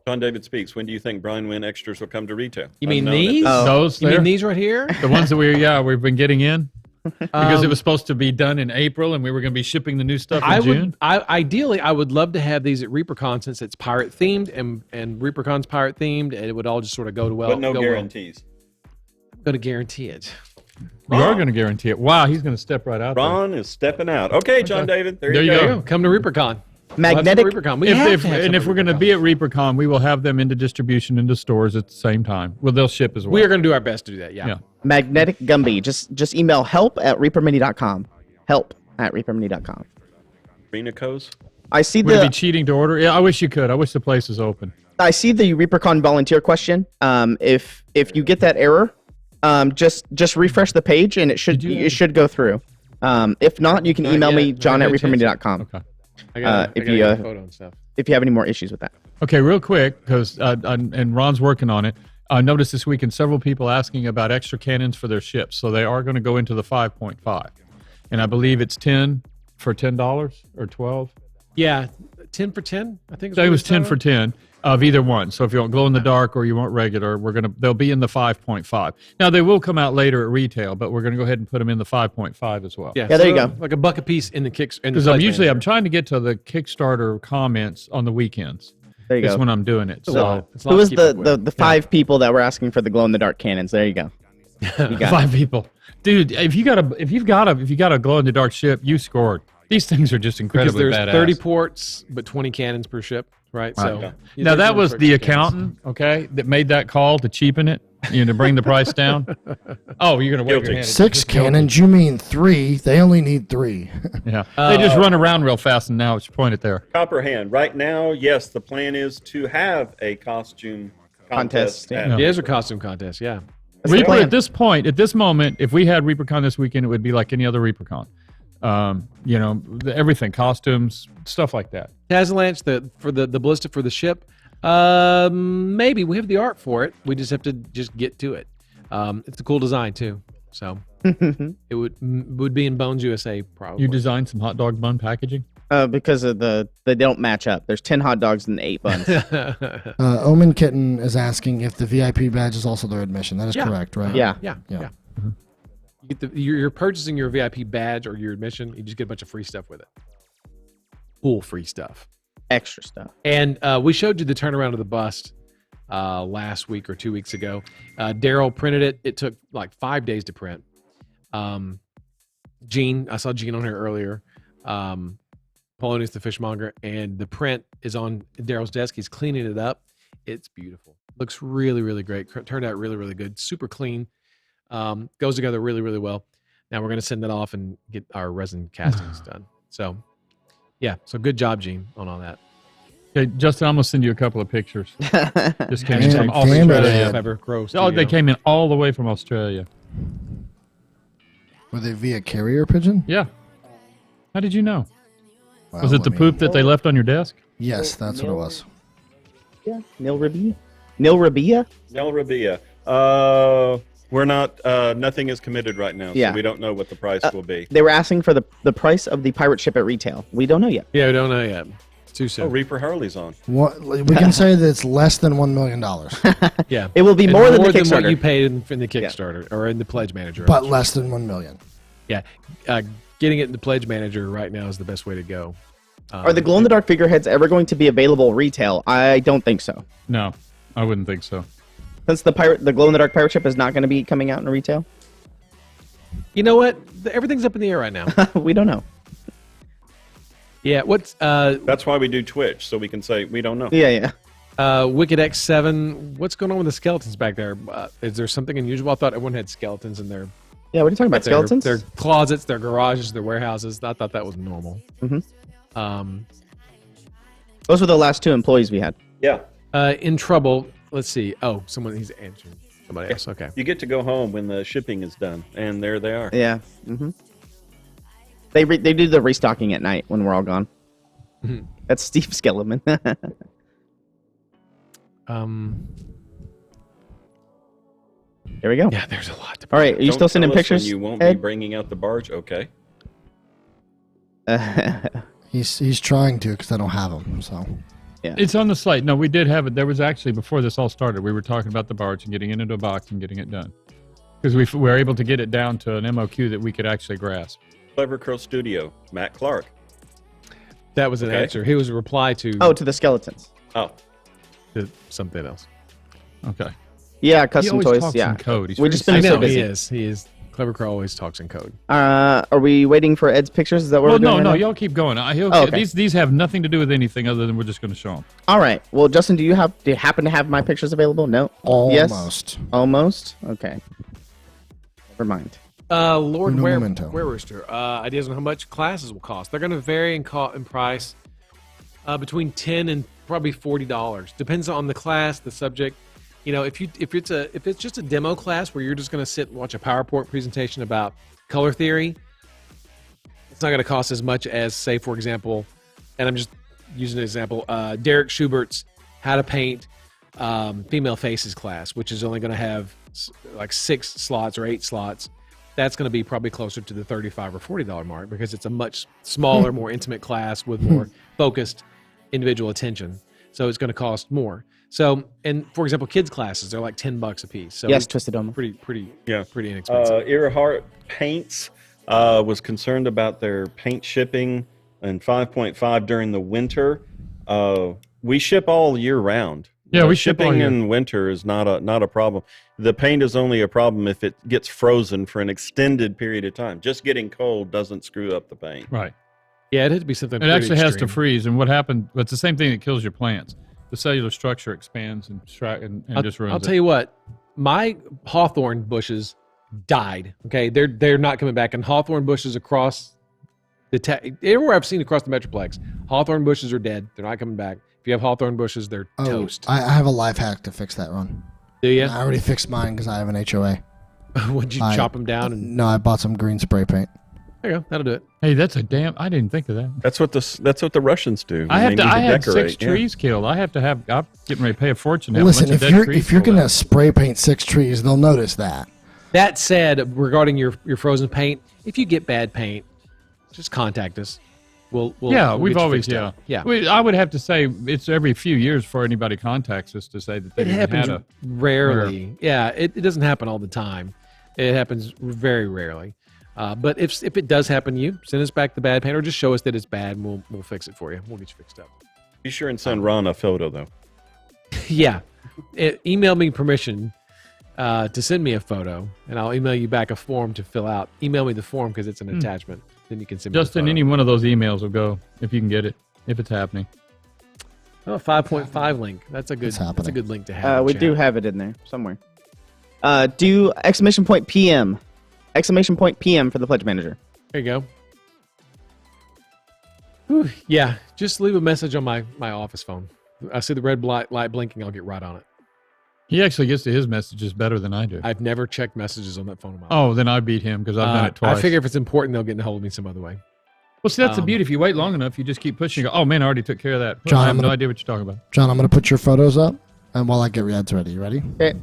[SPEAKER 6] John David Speaks. When do you think Brian Wynn extras will come to retail?
[SPEAKER 7] You mean
[SPEAKER 6] Unknown at
[SPEAKER 7] these?
[SPEAKER 6] this-
[SPEAKER 3] Those
[SPEAKER 7] You
[SPEAKER 3] there?
[SPEAKER 7] mean these right here?
[SPEAKER 3] The ones that we've been getting in? Because it
[SPEAKER 7] Um,
[SPEAKER 3] was supposed to be done in April, and we were going to be shipping the new stuff in
[SPEAKER 7] I
[SPEAKER 3] June.
[SPEAKER 7] would, ideally, I would love to have these at ReaperCon since it's pirate themed and ReaperCon's pirate themed, and it would all just sort of go to well.
[SPEAKER 6] but no
[SPEAKER 7] go
[SPEAKER 6] guarantees.
[SPEAKER 7] Well. I'm going to guarantee it.
[SPEAKER 3] You are going to guarantee it. Wow, he's going to step right out
[SPEAKER 6] Ron is stepping out. Okay, John David. There,
[SPEAKER 3] There
[SPEAKER 6] you
[SPEAKER 3] you
[SPEAKER 6] go.
[SPEAKER 3] go.
[SPEAKER 7] Come to ReaperCon.
[SPEAKER 5] Magnetic.
[SPEAKER 7] We'll have some ReaperCon. We
[SPEAKER 3] there.
[SPEAKER 7] have to have some
[SPEAKER 3] If we're going to
[SPEAKER 7] ReaperCon.
[SPEAKER 3] be at ReaperCon, we will have them into distribution into stores at the same time. Well, they'll ship as well.
[SPEAKER 7] We are going to do our best to do that. Yeah.
[SPEAKER 3] Yeah.
[SPEAKER 5] Magnetic Gumby. Just email help@reapermini.com. Help@reapermini.com.
[SPEAKER 6] Renacos.
[SPEAKER 5] I see
[SPEAKER 3] Would it be
[SPEAKER 5] the
[SPEAKER 3] cheating to order? Yeah, I wish you could. I wish the place was open.
[SPEAKER 5] ReaperCon volunteer question. If you get that error, just refresh the page and it should go through. If not, you can email me john@reapermini.com.
[SPEAKER 3] Okay.
[SPEAKER 7] I got
[SPEAKER 5] if
[SPEAKER 7] a
[SPEAKER 5] you,
[SPEAKER 7] photo and stuff.
[SPEAKER 5] if you have any more issues with that.
[SPEAKER 3] Okay, real quick, because and Ron's working on it. I noticed this weekend several people asking about extra cannons for their ships, so they are going to go into the 5.5, and I believe it's 10 for $10 or 12.
[SPEAKER 7] Yeah. 10 for 10, I think. is
[SPEAKER 3] So
[SPEAKER 7] what
[SPEAKER 3] it was
[SPEAKER 7] we
[SPEAKER 3] 10
[SPEAKER 7] said.
[SPEAKER 3] for 10 of either one. So if you want glow in the dark or you want regular, they'll be in the 5.5. Now they will come out later at retail, but we're going to go ahead and put them in the 5.5 as well.
[SPEAKER 7] Yeah,
[SPEAKER 5] Yeah, there you go.
[SPEAKER 7] Like a buck a piece in the kicks.
[SPEAKER 3] Because I'm trying to get to the Kickstarter comments on the weekends.
[SPEAKER 5] There you
[SPEAKER 3] It's
[SPEAKER 5] go.
[SPEAKER 3] when I'm doing it. So
[SPEAKER 5] Who was the 5 people that were asking for the glow in the dark cannons? There you go. You got it.
[SPEAKER 3] 5 people, dude. If you've got a glow in the dark ship, you scored. These things are just
[SPEAKER 7] because
[SPEAKER 3] incredibly
[SPEAKER 7] there's
[SPEAKER 3] badass.
[SPEAKER 7] 30 ports, but 20 cannons per ship, right? So
[SPEAKER 6] Yeah.
[SPEAKER 3] Now that was the
[SPEAKER 7] account.
[SPEAKER 3] accountant, okay, that made that call to cheapen it, to bring the price down. Oh, you're gonna wave your
[SPEAKER 6] Guilty.
[SPEAKER 3] hand.
[SPEAKER 4] 6 cannons, you mean 3? They only need 3.
[SPEAKER 3] Yeah, they just run around real fast, and now it's point it there.
[SPEAKER 6] Copperhand. Right now, yes, the plan is to have a costume contest.
[SPEAKER 5] Contest, yeah.
[SPEAKER 6] at-
[SPEAKER 7] It is a costume contest, yeah.
[SPEAKER 5] That's the
[SPEAKER 3] Reaper
[SPEAKER 5] plan.
[SPEAKER 3] at this moment, if we had ReaperCon this weekend, it would be like any other ReaperCon. Everything, costumes, stuff like that.
[SPEAKER 7] Tazalanche, for the ballista for the ship, maybe we have the art for it. We just have to just get to it. It's a cool design too, so it would be in Bones USA probably.
[SPEAKER 3] You designed some hot dog bun packaging.
[SPEAKER 5] Because of they don't match up. There's 10 hot dogs and 8 buns.
[SPEAKER 4] Omen Kitten is asking if the VIP badge is also their admission. That is
[SPEAKER 7] Yeah.
[SPEAKER 4] correct, right?
[SPEAKER 5] Yeah.
[SPEAKER 7] Yeah.
[SPEAKER 4] Yeah.
[SPEAKER 7] You get you're purchasing your VIP badge or your admission. You just get a bunch of free stuff with it. Cool free stuff.
[SPEAKER 5] Extra stuff.
[SPEAKER 7] And we showed you the turnaround of the bust last week or 2 weeks ago. Daryl printed it. It took like 5 days to print. Gene, I saw Gene on here earlier. Polonius the fishmonger, and the print is on Daryl's desk. He's cleaning it up. It's beautiful. Looks really, really great. Turned out really, really good. Super clean. Goes together really, really well. Now we're going to send that off and get our resin castings done. So, yeah. So good job, Gene, on all that.
[SPEAKER 3] Okay, Justin, I'm gonna send you a couple of pictures. Just came in
[SPEAKER 4] Damn,
[SPEAKER 3] from
[SPEAKER 4] damn it.
[SPEAKER 3] Australia.
[SPEAKER 7] Clever Crow
[SPEAKER 3] Oh,
[SPEAKER 7] Studio.
[SPEAKER 3] they came in all the way from Australia.
[SPEAKER 4] Were they via carrier pigeon?
[SPEAKER 3] Yeah. How did you know?
[SPEAKER 4] Wow,
[SPEAKER 3] Was it the
[SPEAKER 4] I mean,
[SPEAKER 3] poop that they left on your desk?
[SPEAKER 4] Yes, that's what it was.
[SPEAKER 5] Yeah. Nil Rabia? Nil Rabia?
[SPEAKER 6] Nel Rabia. We're not. Nothing is committed right now,
[SPEAKER 5] Yeah.
[SPEAKER 6] so we don't know what the price will be.
[SPEAKER 5] They were asking for the price of the pirate ship at retail. We don't know yet.
[SPEAKER 7] Yeah, we don't know yet. It's too soon.
[SPEAKER 6] Oh, Reaper Harley's on.
[SPEAKER 4] What, we can say that it's less than $1 million,
[SPEAKER 7] Yeah.
[SPEAKER 5] It will be
[SPEAKER 7] And
[SPEAKER 5] more than the
[SPEAKER 7] what
[SPEAKER 5] Kickstarter.
[SPEAKER 7] you paid in the Kickstarter or in the Pledge Manager.
[SPEAKER 4] but less than $1 million.
[SPEAKER 7] Yeah, getting it in the Pledge Manager right now is the best way to go.
[SPEAKER 5] Are the glow-in-the-dark figureheads ever going to be available retail? I don't think so.
[SPEAKER 3] No, I wouldn't think so.
[SPEAKER 5] Since the glow-in-the-dark pirate ship is not going to be coming out in retail?
[SPEAKER 7] You know what? Everything's up in the air right now.
[SPEAKER 5] We don't know.
[SPEAKER 7] Yeah, what's
[SPEAKER 6] That's why we do Twitch, so we can say we don't know.
[SPEAKER 5] Yeah.
[SPEAKER 7] Wicked X7? What's going on with the skeletons back there? Is there something unusual? I thought everyone had skeletons in their
[SPEAKER 5] Yeah, what are you talking about? Skeletons?
[SPEAKER 7] their closets, their garages, their warehouses. I thought that was normal.
[SPEAKER 5] Those were the last 2 employees we had.
[SPEAKER 6] Yeah.
[SPEAKER 7] In trouble. Let's see. Oh, he's answering somebody else. Okay.
[SPEAKER 6] You get to go home when the shipping is done, and there they are.
[SPEAKER 5] Yeah. They do the restocking at night when we're all gone. That's Steve Skeleman. There we go.
[SPEAKER 7] Yeah, there's a lot to
[SPEAKER 5] All right, are you
[SPEAKER 6] Don't
[SPEAKER 5] still sending
[SPEAKER 6] tell us
[SPEAKER 5] pictures?
[SPEAKER 6] when you won't
[SPEAKER 5] Ed?
[SPEAKER 6] be bringing out the barge. Okay.
[SPEAKER 4] He's trying to because I don't have them. So
[SPEAKER 3] It's on the slate. No, we did have it. There was actually, before this all started, we were talking about the barge and getting it into a box and getting it done. Because we were able to get it down to an MOQ that we could actually grasp.
[SPEAKER 6] Clever Curl Studio, Matt Clark.
[SPEAKER 7] That was an
[SPEAKER 6] Okay.
[SPEAKER 7] answer. He was a reply to,
[SPEAKER 5] to the skeletons.
[SPEAKER 6] Oh,
[SPEAKER 7] to something else.
[SPEAKER 3] Okay.
[SPEAKER 5] Yeah,
[SPEAKER 3] He
[SPEAKER 5] custom
[SPEAKER 3] always
[SPEAKER 5] toys.
[SPEAKER 3] talks
[SPEAKER 5] Yeah.
[SPEAKER 3] in code. He's
[SPEAKER 5] We
[SPEAKER 3] very
[SPEAKER 5] just been
[SPEAKER 7] I
[SPEAKER 5] so
[SPEAKER 7] know
[SPEAKER 5] busy.
[SPEAKER 7] he is. Clever Crow always talks in code.
[SPEAKER 5] Are we waiting for Ed's pictures? Is that what
[SPEAKER 3] Well,
[SPEAKER 5] we're doing?
[SPEAKER 3] no,
[SPEAKER 5] right now?
[SPEAKER 3] y'all keep going.
[SPEAKER 5] Okay.
[SPEAKER 3] These have nothing to do with anything other than we're just going to show them.
[SPEAKER 5] All right. Well, Justin, do you happen to have my pictures available? No. Yes?
[SPEAKER 4] almost.
[SPEAKER 5] Almost. Okay. Never mind.
[SPEAKER 7] Lord
[SPEAKER 4] Uno momento.
[SPEAKER 7] Werewolster. Ideas on how much classes will cost. They're going to vary in price between $10 and probably $40. Depends on the class, the subject. You know, if it's just a demo class where you're just going to sit and watch a PowerPoint presentation about color theory, it's not going to cost as much as, say, for example, and I'm just using an example, Derek Schubert's How to Paint Female Faces class, which is only going to have like 6 slots or 8 slots. That's going to be probably closer to the $35 or $40 mark because it's a much smaller, more intimate class with more focused individual attention. So it's going to cost more. So, and for example, kids classes, they're like $10 a piece. So
[SPEAKER 5] Yes, Twisted Dome.
[SPEAKER 7] pretty inexpensive.
[SPEAKER 6] Earhart Paints was concerned about their paint shipping in 5.5 during the winter. We ship all year round.
[SPEAKER 3] Yeah, we ship all
[SPEAKER 6] shipping
[SPEAKER 3] year.
[SPEAKER 6] in winter is not a problem. The paint is only a problem if it gets frozen for an extended period of time. Just getting cold doesn't screw up the paint.
[SPEAKER 3] Right.
[SPEAKER 7] Yeah, it had to be something.
[SPEAKER 3] It
[SPEAKER 7] pretty
[SPEAKER 3] actually has to
[SPEAKER 7] extreme.
[SPEAKER 3] freeze. And what happened, it's the same thing that kills your plants. The cellular structure expands and just ruins
[SPEAKER 7] I'll tell you what, my hawthorn bushes died. Okay, they're not coming back. And hawthorn bushes across everywhere I've seen across the Metroplex, hawthorn bushes are dead. They're not coming back. If you have hawthorn bushes, they're toast.
[SPEAKER 4] I have a life hack to fix that run.
[SPEAKER 7] Do you?
[SPEAKER 4] I already fixed mine because I have an HOA.
[SPEAKER 7] Would you chop them down? And
[SPEAKER 4] No, I bought some green spray paint.
[SPEAKER 7] there you go. That'll do it.
[SPEAKER 3] Hey, that's a damn, I didn't think of that.
[SPEAKER 6] That's what the Russians do.
[SPEAKER 3] I
[SPEAKER 6] when they need to
[SPEAKER 3] had
[SPEAKER 6] decorate.
[SPEAKER 3] 6 trees killed. I'm getting ready to pay a fortune. to have a
[SPEAKER 4] Listen,
[SPEAKER 3] bunch of
[SPEAKER 4] if
[SPEAKER 3] dead
[SPEAKER 4] you're
[SPEAKER 3] trees
[SPEAKER 4] if you're
[SPEAKER 3] pulled
[SPEAKER 4] gonna
[SPEAKER 3] out.
[SPEAKER 4] spray paint 6 trees, they'll notice that.
[SPEAKER 7] That said, regarding your frozen paint, if you get bad paint, just contact us. We'll
[SPEAKER 3] we've
[SPEAKER 7] get you
[SPEAKER 3] always,
[SPEAKER 7] fixed up. yeah.
[SPEAKER 3] I would have to say it's every few years before anybody contacts us to say that they
[SPEAKER 7] It
[SPEAKER 3] even
[SPEAKER 7] happens
[SPEAKER 3] had a.
[SPEAKER 7] rarely. Yeah, it doesn't happen all the time. It happens very rarely. But if it does happen to you, send us back the bad paint or just show us that it's bad and we'll fix it for you. We'll get you fixed up.
[SPEAKER 6] Be sure and send Ron a photo though.
[SPEAKER 7] Yeah. Email me permission to send me a photo and I'll email you back a form to fill out. Email me the form because it's an attachment. Then you can send me
[SPEAKER 3] Justin,
[SPEAKER 7] the photo.
[SPEAKER 3] any one of those emails will go if you can get it, if it's happening.
[SPEAKER 7] Oh, 5.5 link. That's a good.
[SPEAKER 4] It's
[SPEAKER 7] That's a
[SPEAKER 4] happening.
[SPEAKER 7] good link to have.
[SPEAKER 5] We do have it in there somewhere. Do exclamation point PM. Exclamation point PM for the pledge manager.
[SPEAKER 7] There you go. Whew, yeah, just leave a message on my office phone. I see the red light blinking. I'll get right on it.
[SPEAKER 3] He actually gets to his messages better than I do.
[SPEAKER 7] I've never checked messages on that phone in my life.
[SPEAKER 3] Oh, then I beat him because I've done it twice.
[SPEAKER 7] I figure if it's important, they'll get a hold of me some other way.
[SPEAKER 3] Well, see, that's the beauty. If you wait long enough, you just keep pushing. You go, oh man, I already took care of that.
[SPEAKER 4] John,
[SPEAKER 3] I have
[SPEAKER 4] I'm
[SPEAKER 3] no
[SPEAKER 4] gonna-
[SPEAKER 3] idea what you're talking about.
[SPEAKER 4] John, I'm gonna put your photos up, and while I get Riyadh's ready, you ready?
[SPEAKER 5] Okay.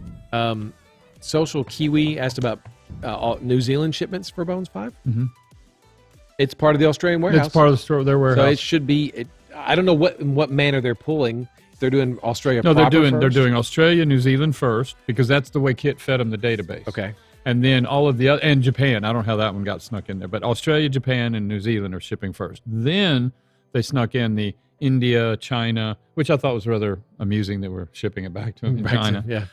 [SPEAKER 7] Social Kiwi asked about all New Zealand shipments for Bones 5.
[SPEAKER 3] Mhm.
[SPEAKER 7] It's part of the Australian warehouse.
[SPEAKER 3] It's part of the store, their warehouse.
[SPEAKER 7] So it should be. I don't know in what manner they're pulling. If they're doing Australia.
[SPEAKER 3] No,
[SPEAKER 7] proper
[SPEAKER 3] they're
[SPEAKER 7] first.
[SPEAKER 3] doing Australia, New Zealand first because that's the way Kit fed them the database.
[SPEAKER 7] Okay.
[SPEAKER 3] and then all of the other, and Japan. I don't know how that one got snuck in there, but Australia, Japan, and New Zealand are shipping first. Then they snuck in the India, China, which I thought was rather amusing that we're shipping it back to them in China.
[SPEAKER 7] Yeah.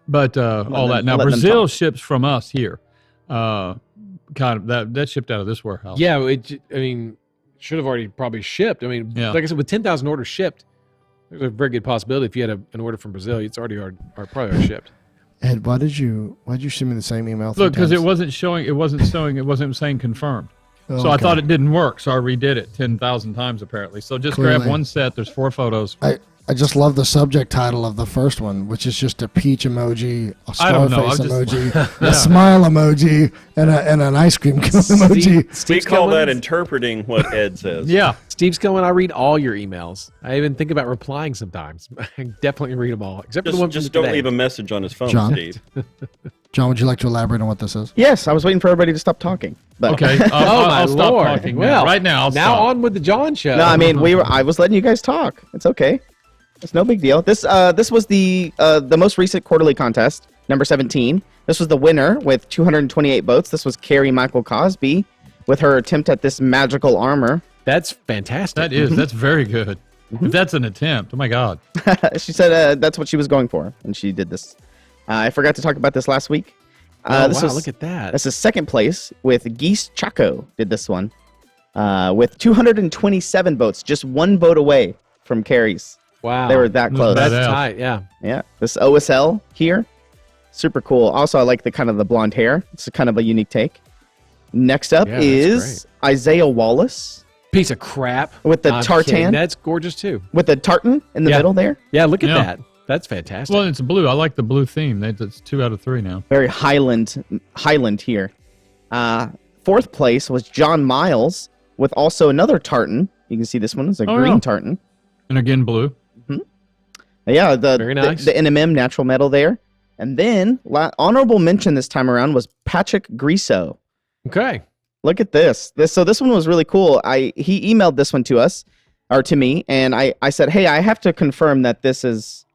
[SPEAKER 3] But all that now
[SPEAKER 5] let them
[SPEAKER 3] Brazil
[SPEAKER 5] talk.
[SPEAKER 3] ships from us here. Kind of that shipped out of this warehouse.
[SPEAKER 7] Yeah. I mean, should have already probably shipped. I mean,
[SPEAKER 3] Yeah.
[SPEAKER 7] like I said, with 10,000 orders shipped, there's a very good possibility if you had an order from Brazil, it's already probably already shipped.
[SPEAKER 4] Ed, why'd you send me the same email?
[SPEAKER 3] Look, because it
[SPEAKER 4] 3 times?
[SPEAKER 3] wasn't saying confirmed.
[SPEAKER 4] Oh,
[SPEAKER 3] So I
[SPEAKER 4] okay.
[SPEAKER 3] thought it didn't work, so I redid it 10,000 times apparently. So just grab
[SPEAKER 4] Clearly.
[SPEAKER 3] one set. There's 4 photos.
[SPEAKER 4] I just love the subject title of the first one, which is just a peach emoji, a
[SPEAKER 3] I don't know,
[SPEAKER 4] starface
[SPEAKER 3] I was just-
[SPEAKER 4] emoji,
[SPEAKER 3] Yeah.
[SPEAKER 4] a smile emoji, and an ice cream cone emoji.
[SPEAKER 6] We
[SPEAKER 7] Steve's
[SPEAKER 6] call
[SPEAKER 7] coming.
[SPEAKER 6] that interpreting what Ed says.
[SPEAKER 3] Yeah.
[SPEAKER 7] Steve's coming. I read all your emails. I even think about replying sometimes. I definitely read them all, except for the one
[SPEAKER 6] Just
[SPEAKER 7] from
[SPEAKER 6] don't
[SPEAKER 7] today.
[SPEAKER 6] leave a message on his phone,
[SPEAKER 4] John?
[SPEAKER 6] Steve.
[SPEAKER 4] John, would you like to elaborate on what this is?
[SPEAKER 5] Yes, I was waiting for everybody to stop talking. But
[SPEAKER 3] Okay.
[SPEAKER 7] Oh
[SPEAKER 3] I'll
[SPEAKER 7] my
[SPEAKER 3] stop
[SPEAKER 7] lord!
[SPEAKER 3] talking
[SPEAKER 7] Well,
[SPEAKER 3] now. Right now. I'll
[SPEAKER 7] now
[SPEAKER 3] stop.
[SPEAKER 7] on with the John show.
[SPEAKER 5] No, I mean I was letting you guys talk. It's okay. It's no big deal. This was the most recent quarterly contest, number 17. This was the winner with 228 votes. This was Carrie Michael Cosby with her attempt at this magical armor.
[SPEAKER 7] that's fantastic.
[SPEAKER 3] That's very good. If that's an attempt, oh my God.
[SPEAKER 5] She said that's what she was going for, and she did this. I forgot to talk about this last week.
[SPEAKER 7] Oh,
[SPEAKER 5] This
[SPEAKER 7] wow!
[SPEAKER 5] was-
[SPEAKER 7] Look at that.
[SPEAKER 5] This is second place with Geese Chaco did this one with 227 votes, just 1 vote away from Carrie's.
[SPEAKER 7] Wow.
[SPEAKER 5] They were that
[SPEAKER 3] That's
[SPEAKER 5] close.
[SPEAKER 3] bad.
[SPEAKER 7] That's
[SPEAKER 3] Badass.
[SPEAKER 7] tight. Yeah.
[SPEAKER 5] Yeah, this OSL here, super cool. Also, I like the kind of the blonde hair. It's kind of a unique take. Next up
[SPEAKER 7] Yeah, that's
[SPEAKER 5] is Isaiah Wallace
[SPEAKER 7] Piece of crap.
[SPEAKER 5] with the
[SPEAKER 7] I'm
[SPEAKER 5] tartan,
[SPEAKER 7] kidding. That's gorgeous too.
[SPEAKER 5] with the tartan in the
[SPEAKER 7] Yeah.
[SPEAKER 5] middle there.
[SPEAKER 7] Yeah. Look at
[SPEAKER 3] Yeah.
[SPEAKER 7] that. That's fantastic.
[SPEAKER 3] Well, it's blue. I like the blue theme. That's 2 out of 3 now.
[SPEAKER 5] Very Highland here. Fourth place was John Miles with also another tartan. You can see this one is a
[SPEAKER 3] Oh,
[SPEAKER 5] green
[SPEAKER 3] yeah.
[SPEAKER 5] tartan.
[SPEAKER 3] And again, blue.
[SPEAKER 5] Yeah,
[SPEAKER 7] Very nice.
[SPEAKER 5] the NMM natural metal there. And then honorable mention this time around was Patrick Griso.
[SPEAKER 7] okay.
[SPEAKER 5] Look at this. So this one was really cool. He emailed this one to us or to me, and I said, hey, I have to confirm that this is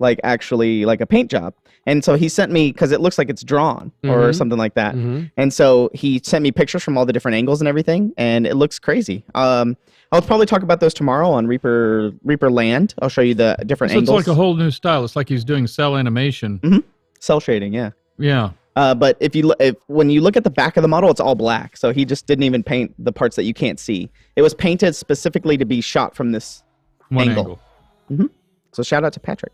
[SPEAKER 5] like actually like a paint job. And so he sent me, because it looks like it's drawn or
[SPEAKER 7] Mhm.
[SPEAKER 5] something like that.
[SPEAKER 7] Mhm.
[SPEAKER 5] And so he sent me pictures from all the different angles and everything, and it looks crazy. I'll probably talk about those tomorrow on Reaper Land. I'll show you the different
[SPEAKER 3] So it's
[SPEAKER 5] angles.
[SPEAKER 3] like a whole new style. It's like he's doing cell animation.
[SPEAKER 5] Cell shading, yeah.
[SPEAKER 3] Yeah.
[SPEAKER 5] But when you look at the back of the model, it's all black. So he just didn't even paint the parts that you can't see. It was painted specifically to be shot from this
[SPEAKER 3] One
[SPEAKER 5] angle.
[SPEAKER 3] angle.
[SPEAKER 5] So shout out to Patrick.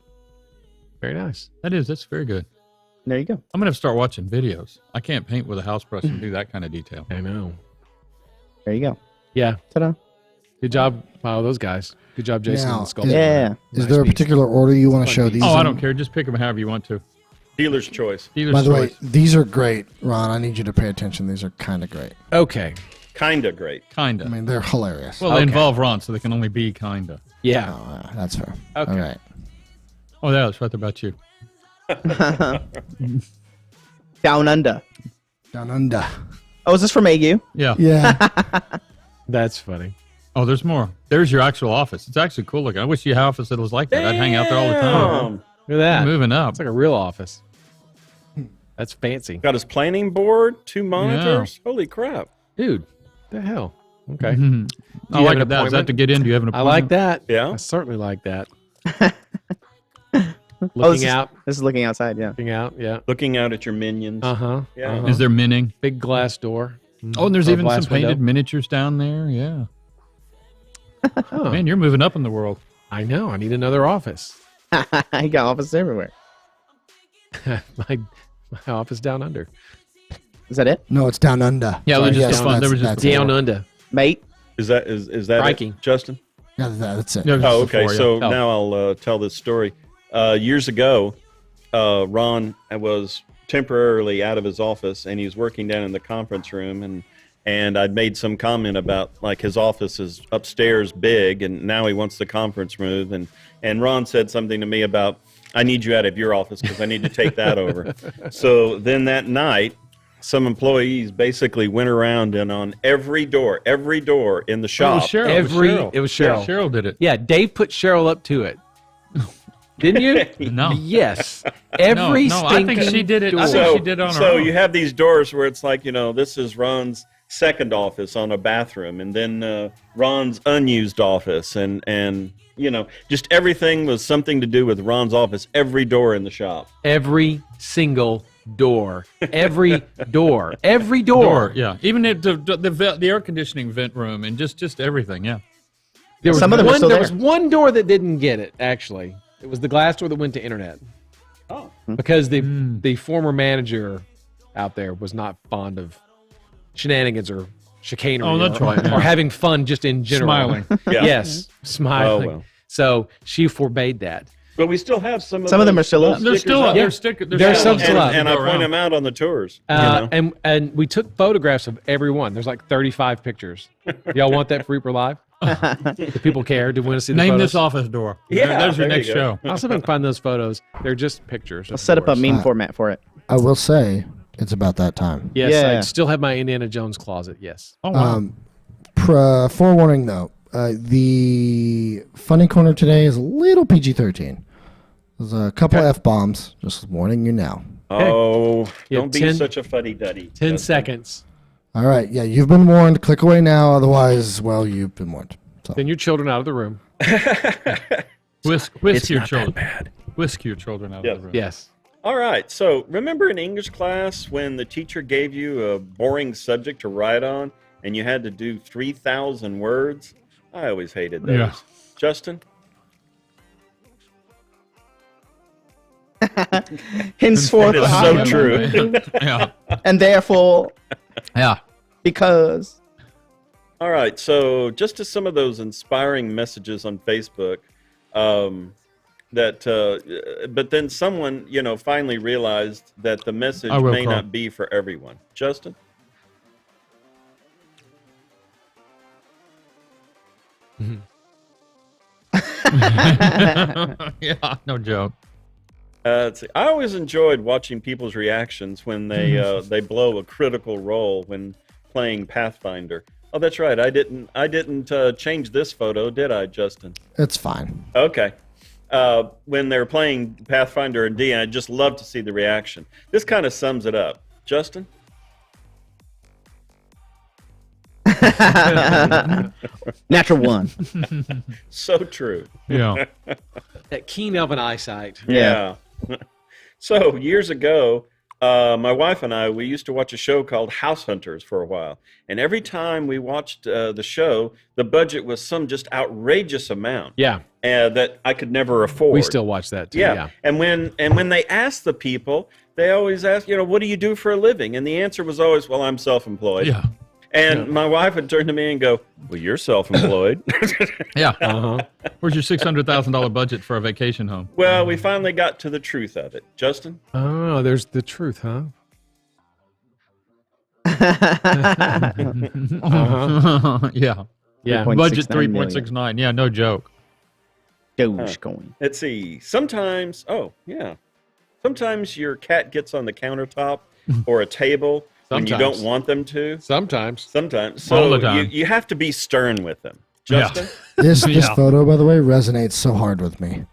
[SPEAKER 7] Very nice.
[SPEAKER 3] That's very good.
[SPEAKER 5] There you go.
[SPEAKER 3] I'm going to have to start watching videos. I can't paint with a house brush and do that kind of detail.
[SPEAKER 7] I know.
[SPEAKER 5] There you go.
[SPEAKER 7] Yeah.
[SPEAKER 5] Ta-da.
[SPEAKER 7] Good job, wow, those guys. Good job, Jason.
[SPEAKER 4] Now,
[SPEAKER 7] and the sculptor.
[SPEAKER 5] Yeah.
[SPEAKER 4] Is
[SPEAKER 7] Nice
[SPEAKER 4] there a
[SPEAKER 7] piece.
[SPEAKER 4] particular order you want to show these?
[SPEAKER 3] Oh, I
[SPEAKER 4] in?
[SPEAKER 3] don't care. Just pick them however you want to.
[SPEAKER 6] Dealer's choice.
[SPEAKER 3] Dealer's
[SPEAKER 4] By the way,
[SPEAKER 3] choice.
[SPEAKER 4] these are great, Ron. I need you to pay attention. These are kind of great.
[SPEAKER 7] Okay.
[SPEAKER 6] Kinda great.
[SPEAKER 3] Kinda.
[SPEAKER 4] I mean, they're hilarious.
[SPEAKER 3] Well,
[SPEAKER 7] Okay.
[SPEAKER 3] they involve Ron, so they can only be kinda.
[SPEAKER 7] Yeah.
[SPEAKER 4] Oh, that's fair.
[SPEAKER 7] Okay.
[SPEAKER 4] All right.
[SPEAKER 3] Oh, yeah, that's right about you.
[SPEAKER 5] Down Under.
[SPEAKER 4] Down under.
[SPEAKER 5] Oh, is this from AU?
[SPEAKER 3] Yeah.
[SPEAKER 4] Yeah.
[SPEAKER 7] That's funny.
[SPEAKER 3] Oh, there's more. There's your actual office. It's actually cool looking. I wish you had an office that was like that. I'd hang out there all the time.
[SPEAKER 6] Damn.
[SPEAKER 7] Look at that.
[SPEAKER 3] Moving up.
[SPEAKER 7] It's like a real office. That's fancy.
[SPEAKER 6] Got his planning board, 2 monitors. Holy crap.
[SPEAKER 7] Dude, the hell? Okay.
[SPEAKER 3] Mhm. I
[SPEAKER 7] you
[SPEAKER 3] like
[SPEAKER 7] have
[SPEAKER 3] it.
[SPEAKER 7] an
[SPEAKER 3] That. Is that
[SPEAKER 7] appointment?
[SPEAKER 3] to get in? Do you have an
[SPEAKER 7] I
[SPEAKER 3] appointment?
[SPEAKER 7] like that.
[SPEAKER 6] Yeah.
[SPEAKER 7] I certainly like that.
[SPEAKER 5] Oh,
[SPEAKER 7] Looking
[SPEAKER 5] this is-
[SPEAKER 7] out.
[SPEAKER 5] This is looking outside, yeah.
[SPEAKER 7] Looking out. Yeah.
[SPEAKER 6] Looking out at your minions.
[SPEAKER 7] Uh-huh.
[SPEAKER 6] Yeah.
[SPEAKER 7] uh-huh.
[SPEAKER 3] Is there minning?
[SPEAKER 7] Big glass door.
[SPEAKER 3] Oh, and there's
[SPEAKER 7] Or
[SPEAKER 3] even some
[SPEAKER 7] glass
[SPEAKER 3] painted
[SPEAKER 7] window.
[SPEAKER 3] miniatures down there. Yeah.
[SPEAKER 7] Huh.
[SPEAKER 3] Man, you're moving up in the world.
[SPEAKER 7] I know. I need another office.
[SPEAKER 5] He got offices everywhere.
[SPEAKER 7] my office down under.
[SPEAKER 5] Is that it?
[SPEAKER 4] No, it's down under.
[SPEAKER 3] Yeah,
[SPEAKER 4] Sorry,
[SPEAKER 3] they're just
[SPEAKER 4] yes,
[SPEAKER 3] the fun. They
[SPEAKER 4] that's-
[SPEAKER 3] were just
[SPEAKER 4] that's
[SPEAKER 3] the
[SPEAKER 4] it.
[SPEAKER 7] Down under.
[SPEAKER 5] Mate?
[SPEAKER 6] Is that it,
[SPEAKER 7] Crikey.
[SPEAKER 6] Justin?
[SPEAKER 4] Yeah, that's it.
[SPEAKER 3] Yeah, it was
[SPEAKER 6] Oh,
[SPEAKER 3] just
[SPEAKER 6] okay.
[SPEAKER 3] before, yeah.
[SPEAKER 6] So
[SPEAKER 7] Oh.
[SPEAKER 6] now I'll tell this story. Years ago, Ron was temporarily out of his office, and he was working down in the conference room, and I'd made some comment about like his office is upstairs big, and now he wants the conference room, and Ron said something to me about I need you out of your office because I need to take that over. So then that night, some employees basically went around and on every door in the
[SPEAKER 3] Oh, it was
[SPEAKER 6] shop.
[SPEAKER 3] Cheryl. It was Cheryl.
[SPEAKER 7] It was Cheryl.
[SPEAKER 3] Yeah, Cheryl did it.
[SPEAKER 7] Yeah, Dave put Cheryl up to it. Didn't you?
[SPEAKER 3] No.
[SPEAKER 7] Yes. Every
[SPEAKER 3] no, I think
[SPEAKER 7] stinking
[SPEAKER 3] she did it. I
[SPEAKER 7] door.
[SPEAKER 3] think she did it on her
[SPEAKER 6] So
[SPEAKER 3] own.
[SPEAKER 6] you have these doors where it's like, this is Ron's second office on a bathroom, and then Ron's unused office, and just everything was something to do with Ron's office. Every door in the shop.
[SPEAKER 7] Every single door. Every door. Every door.
[SPEAKER 3] Door, yeah. Even the air conditioning vent room and just everything, yeah.
[SPEAKER 7] There was
[SPEAKER 5] Some of them are still
[SPEAKER 7] there
[SPEAKER 5] there.
[SPEAKER 7] was one door that didn't get it, actually. It was the glass door that went to internet.
[SPEAKER 6] Oh.
[SPEAKER 7] Because the former manager out there was not fond of shenanigans or chicanery
[SPEAKER 3] Oh, that's
[SPEAKER 7] or,
[SPEAKER 3] right, yeah.
[SPEAKER 7] or having fun just in general.
[SPEAKER 3] Smiling.
[SPEAKER 6] Yeah.
[SPEAKER 7] Yes, smiling.
[SPEAKER 6] Oh, well.
[SPEAKER 7] So she forbade that.
[SPEAKER 6] But we still have some of
[SPEAKER 5] Some of them
[SPEAKER 6] those-
[SPEAKER 5] are still
[SPEAKER 6] those
[SPEAKER 5] up.
[SPEAKER 3] There's
[SPEAKER 6] stickers
[SPEAKER 3] still
[SPEAKER 6] up.
[SPEAKER 7] There's some still up.
[SPEAKER 6] And I
[SPEAKER 3] Go
[SPEAKER 6] point
[SPEAKER 3] around.
[SPEAKER 6] them out on the tours.
[SPEAKER 7] And we took photographs of every one. There's like 35 pictures. Y'all want that for Reaper Live? Do people care? Do we want to see the
[SPEAKER 3] Name
[SPEAKER 7] photos?
[SPEAKER 3] this office door.
[SPEAKER 6] Yeah,
[SPEAKER 3] There's your
[SPEAKER 6] there you
[SPEAKER 3] next
[SPEAKER 6] go.
[SPEAKER 3] show.
[SPEAKER 7] I'll see if I can find those photos. They're just pictures.
[SPEAKER 5] I'll
[SPEAKER 7] of
[SPEAKER 5] set up a
[SPEAKER 7] doors.
[SPEAKER 5] meme format for it.
[SPEAKER 4] I will say it's about that time.
[SPEAKER 7] Yes,
[SPEAKER 5] Yeah.
[SPEAKER 7] I still have my Indiana Jones closet. Yes.
[SPEAKER 3] Oh, wow.
[SPEAKER 4] Forewarning though, the funny corner today is a little PG-13. There's a couple F-bombs. Just warning you now.
[SPEAKER 6] Oh,
[SPEAKER 7] Yeah,
[SPEAKER 6] don't be
[SPEAKER 7] 10
[SPEAKER 6] such a fuddy-duddy.
[SPEAKER 7] 10 seconds.
[SPEAKER 4] All right, yeah, you've been warned. Click away now, otherwise, well, you've been warned. So.
[SPEAKER 7] Then your children out of the room.
[SPEAKER 3] Whisk
[SPEAKER 6] It's
[SPEAKER 3] your
[SPEAKER 6] not that
[SPEAKER 3] children.
[SPEAKER 6] bad.
[SPEAKER 3] Whisk your children out
[SPEAKER 6] Yeah.
[SPEAKER 3] of the room.
[SPEAKER 7] Yes.
[SPEAKER 6] All right. So remember in English class when the teacher gave you a boring subject to write on and you had to do 3,000 words? I always hated those.
[SPEAKER 3] Yeah.
[SPEAKER 6] Justin?
[SPEAKER 5] Henceforth,
[SPEAKER 6] It is
[SPEAKER 5] I
[SPEAKER 6] so
[SPEAKER 5] am
[SPEAKER 6] true.
[SPEAKER 3] Yeah.
[SPEAKER 5] and therefore,
[SPEAKER 3] Yeah.
[SPEAKER 5] because
[SPEAKER 6] All right. So just to some of those inspiring messages on Facebook, but then someone, finally realized that the message
[SPEAKER 3] I will
[SPEAKER 6] may
[SPEAKER 3] call.
[SPEAKER 6] not be for everyone. Justin?
[SPEAKER 3] Yeah, no joke.
[SPEAKER 6] Let's see. I always enjoyed watching people's reactions when they blow a critical roll when playing Pathfinder. Oh, that's right. I didn't change this photo, did I, Justin?
[SPEAKER 4] It's fine.
[SPEAKER 6] Okay. When they're playing Pathfinder and D, I just love to see the reaction. This kind of sums it up. Justin?
[SPEAKER 5] natural one.
[SPEAKER 6] So true.
[SPEAKER 3] Yeah.
[SPEAKER 7] That keen of an eyesight.
[SPEAKER 6] Yeah. So years ago, my wife and I, we used to watch a show called House Hunters for a while. And every time we watched the show, the budget was some just outrageous amount
[SPEAKER 7] Yeah.
[SPEAKER 6] that I could never afford.
[SPEAKER 7] We still watch that too.
[SPEAKER 6] Yeah.
[SPEAKER 7] Yeah.
[SPEAKER 6] And when they asked the people, they always asked, what do you do for a living? And the answer was always, well, I'm self-employed.
[SPEAKER 3] Yeah.
[SPEAKER 6] And my wife would turn to me and go, well, you're self-employed.
[SPEAKER 3] Yeah.
[SPEAKER 7] Uh-huh.
[SPEAKER 3] Where's your $600,000 budget for a vacation home?
[SPEAKER 6] Well, we finally got to the truth of it. Justin?
[SPEAKER 7] Oh, there's the truth, huh?
[SPEAKER 3] Yeah.
[SPEAKER 7] Yeah.
[SPEAKER 3] Budget
[SPEAKER 5] 3.69 million.
[SPEAKER 3] 3.69. Yeah, no joke.
[SPEAKER 5] Dogecoin.
[SPEAKER 6] Let's see. Sometimes your cat gets on the countertop or a table when you
[SPEAKER 7] Sometimes.
[SPEAKER 6] don't want them to.
[SPEAKER 7] Sometimes.
[SPEAKER 6] Sometimes.
[SPEAKER 3] All
[SPEAKER 6] So
[SPEAKER 3] the time.
[SPEAKER 6] you have to be stern with them.
[SPEAKER 3] Yeah.
[SPEAKER 6] Justin?
[SPEAKER 4] This
[SPEAKER 3] Yeah.
[SPEAKER 4] photo, by the way, resonates so hard with me.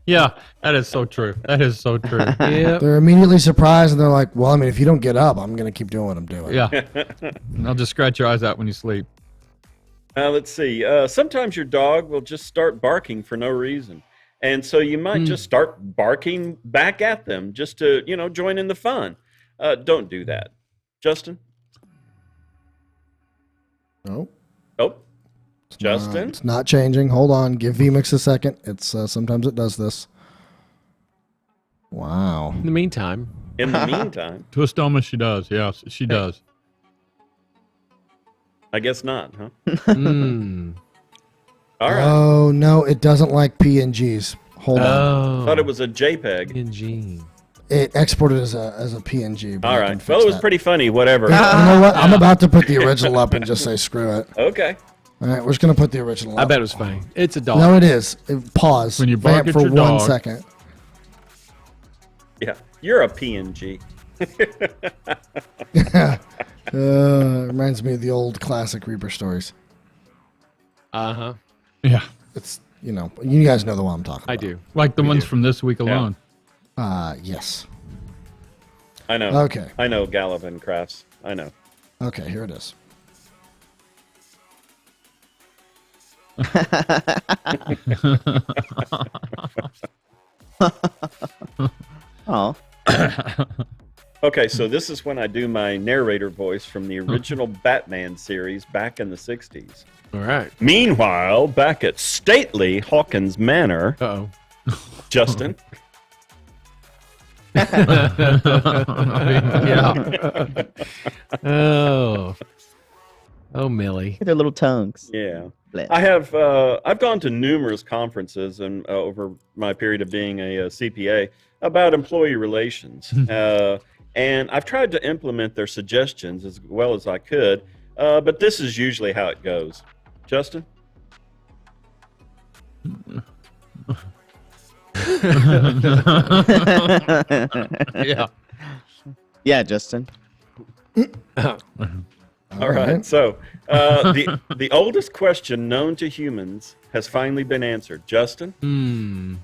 [SPEAKER 3] Yeah, that is so true. That is so true.
[SPEAKER 7] Yeah.
[SPEAKER 4] They're immediately surprised and they're like, well, I mean, if you don't get up, I'm going to keep doing what I'm doing.
[SPEAKER 3] Yeah. And I'll just scratch your eyes out when you sleep.
[SPEAKER 6] Let's see. Sometimes your dog will just start barking for no reason. And so you might just start barking back at them just to, join in the fun. Don't do that. Justin?
[SPEAKER 4] Oh,
[SPEAKER 6] Oh,
[SPEAKER 4] it's
[SPEAKER 6] Justin?
[SPEAKER 4] Not, it's not changing. Hold on. Give VMix a second. It's sometimes it does this. Wow.
[SPEAKER 7] In the meantime,
[SPEAKER 6] In the meantime,
[SPEAKER 3] Twistoma, she does. Yeah, she does.
[SPEAKER 6] I guess not, huh?
[SPEAKER 7] mm.
[SPEAKER 6] All right.
[SPEAKER 4] Oh, no, it doesn't like PNGs. Hold on.
[SPEAKER 7] Oh.
[SPEAKER 6] Thought it was a JPEG.
[SPEAKER 7] PNG.
[SPEAKER 4] It exported as a PNG. but
[SPEAKER 6] All
[SPEAKER 4] I
[SPEAKER 6] right.
[SPEAKER 4] can fix
[SPEAKER 6] Well, it was
[SPEAKER 4] that.
[SPEAKER 6] pretty funny. Whatever.
[SPEAKER 4] You know what? I'm about to put the original up and just say screw it.
[SPEAKER 6] Okay.
[SPEAKER 4] All right, we're just going to put the original up.
[SPEAKER 7] I bet it was funny. It's a dog.
[SPEAKER 4] No, it is. Pause.
[SPEAKER 3] When you bark
[SPEAKER 4] Vamp
[SPEAKER 3] at
[SPEAKER 4] for
[SPEAKER 3] your
[SPEAKER 4] 1
[SPEAKER 3] dog.
[SPEAKER 4] second.
[SPEAKER 6] Yeah. You're a PNG.
[SPEAKER 4] Reminds me of the old classic Reaper stories.
[SPEAKER 7] Uh-huh.
[SPEAKER 3] Yeah,
[SPEAKER 4] It's you guys know the one I'm talking about.
[SPEAKER 7] I do.
[SPEAKER 3] like the ones from this week alone.
[SPEAKER 4] Yes.
[SPEAKER 6] I know.
[SPEAKER 4] Okay.
[SPEAKER 6] I know Gallivan Crafts. I know.
[SPEAKER 4] Okay, here it is.
[SPEAKER 5] Oh.
[SPEAKER 6] Okay, so this is when I do my narrator voice from the original Batman series back in the 60s.
[SPEAKER 7] All right.
[SPEAKER 6] Meanwhile, back at stately Hawkins Manor,
[SPEAKER 7] Uh-oh.
[SPEAKER 6] Justin.
[SPEAKER 3] Yeah.
[SPEAKER 7] Oh. Oh, Millie.
[SPEAKER 5] Their little tongues.
[SPEAKER 6] Yeah.
[SPEAKER 5] Blech.
[SPEAKER 6] I have I've gone to numerous conferences and over my period of being a CPA about employee relations. And I've tried to implement their suggestions as well as I could, but this is usually how it goes. Justin?
[SPEAKER 3] Yeah.
[SPEAKER 5] Yeah, Justin.
[SPEAKER 6] All right. So the oldest question known to humans has finally been answered. Justin?
[SPEAKER 7] Hmm.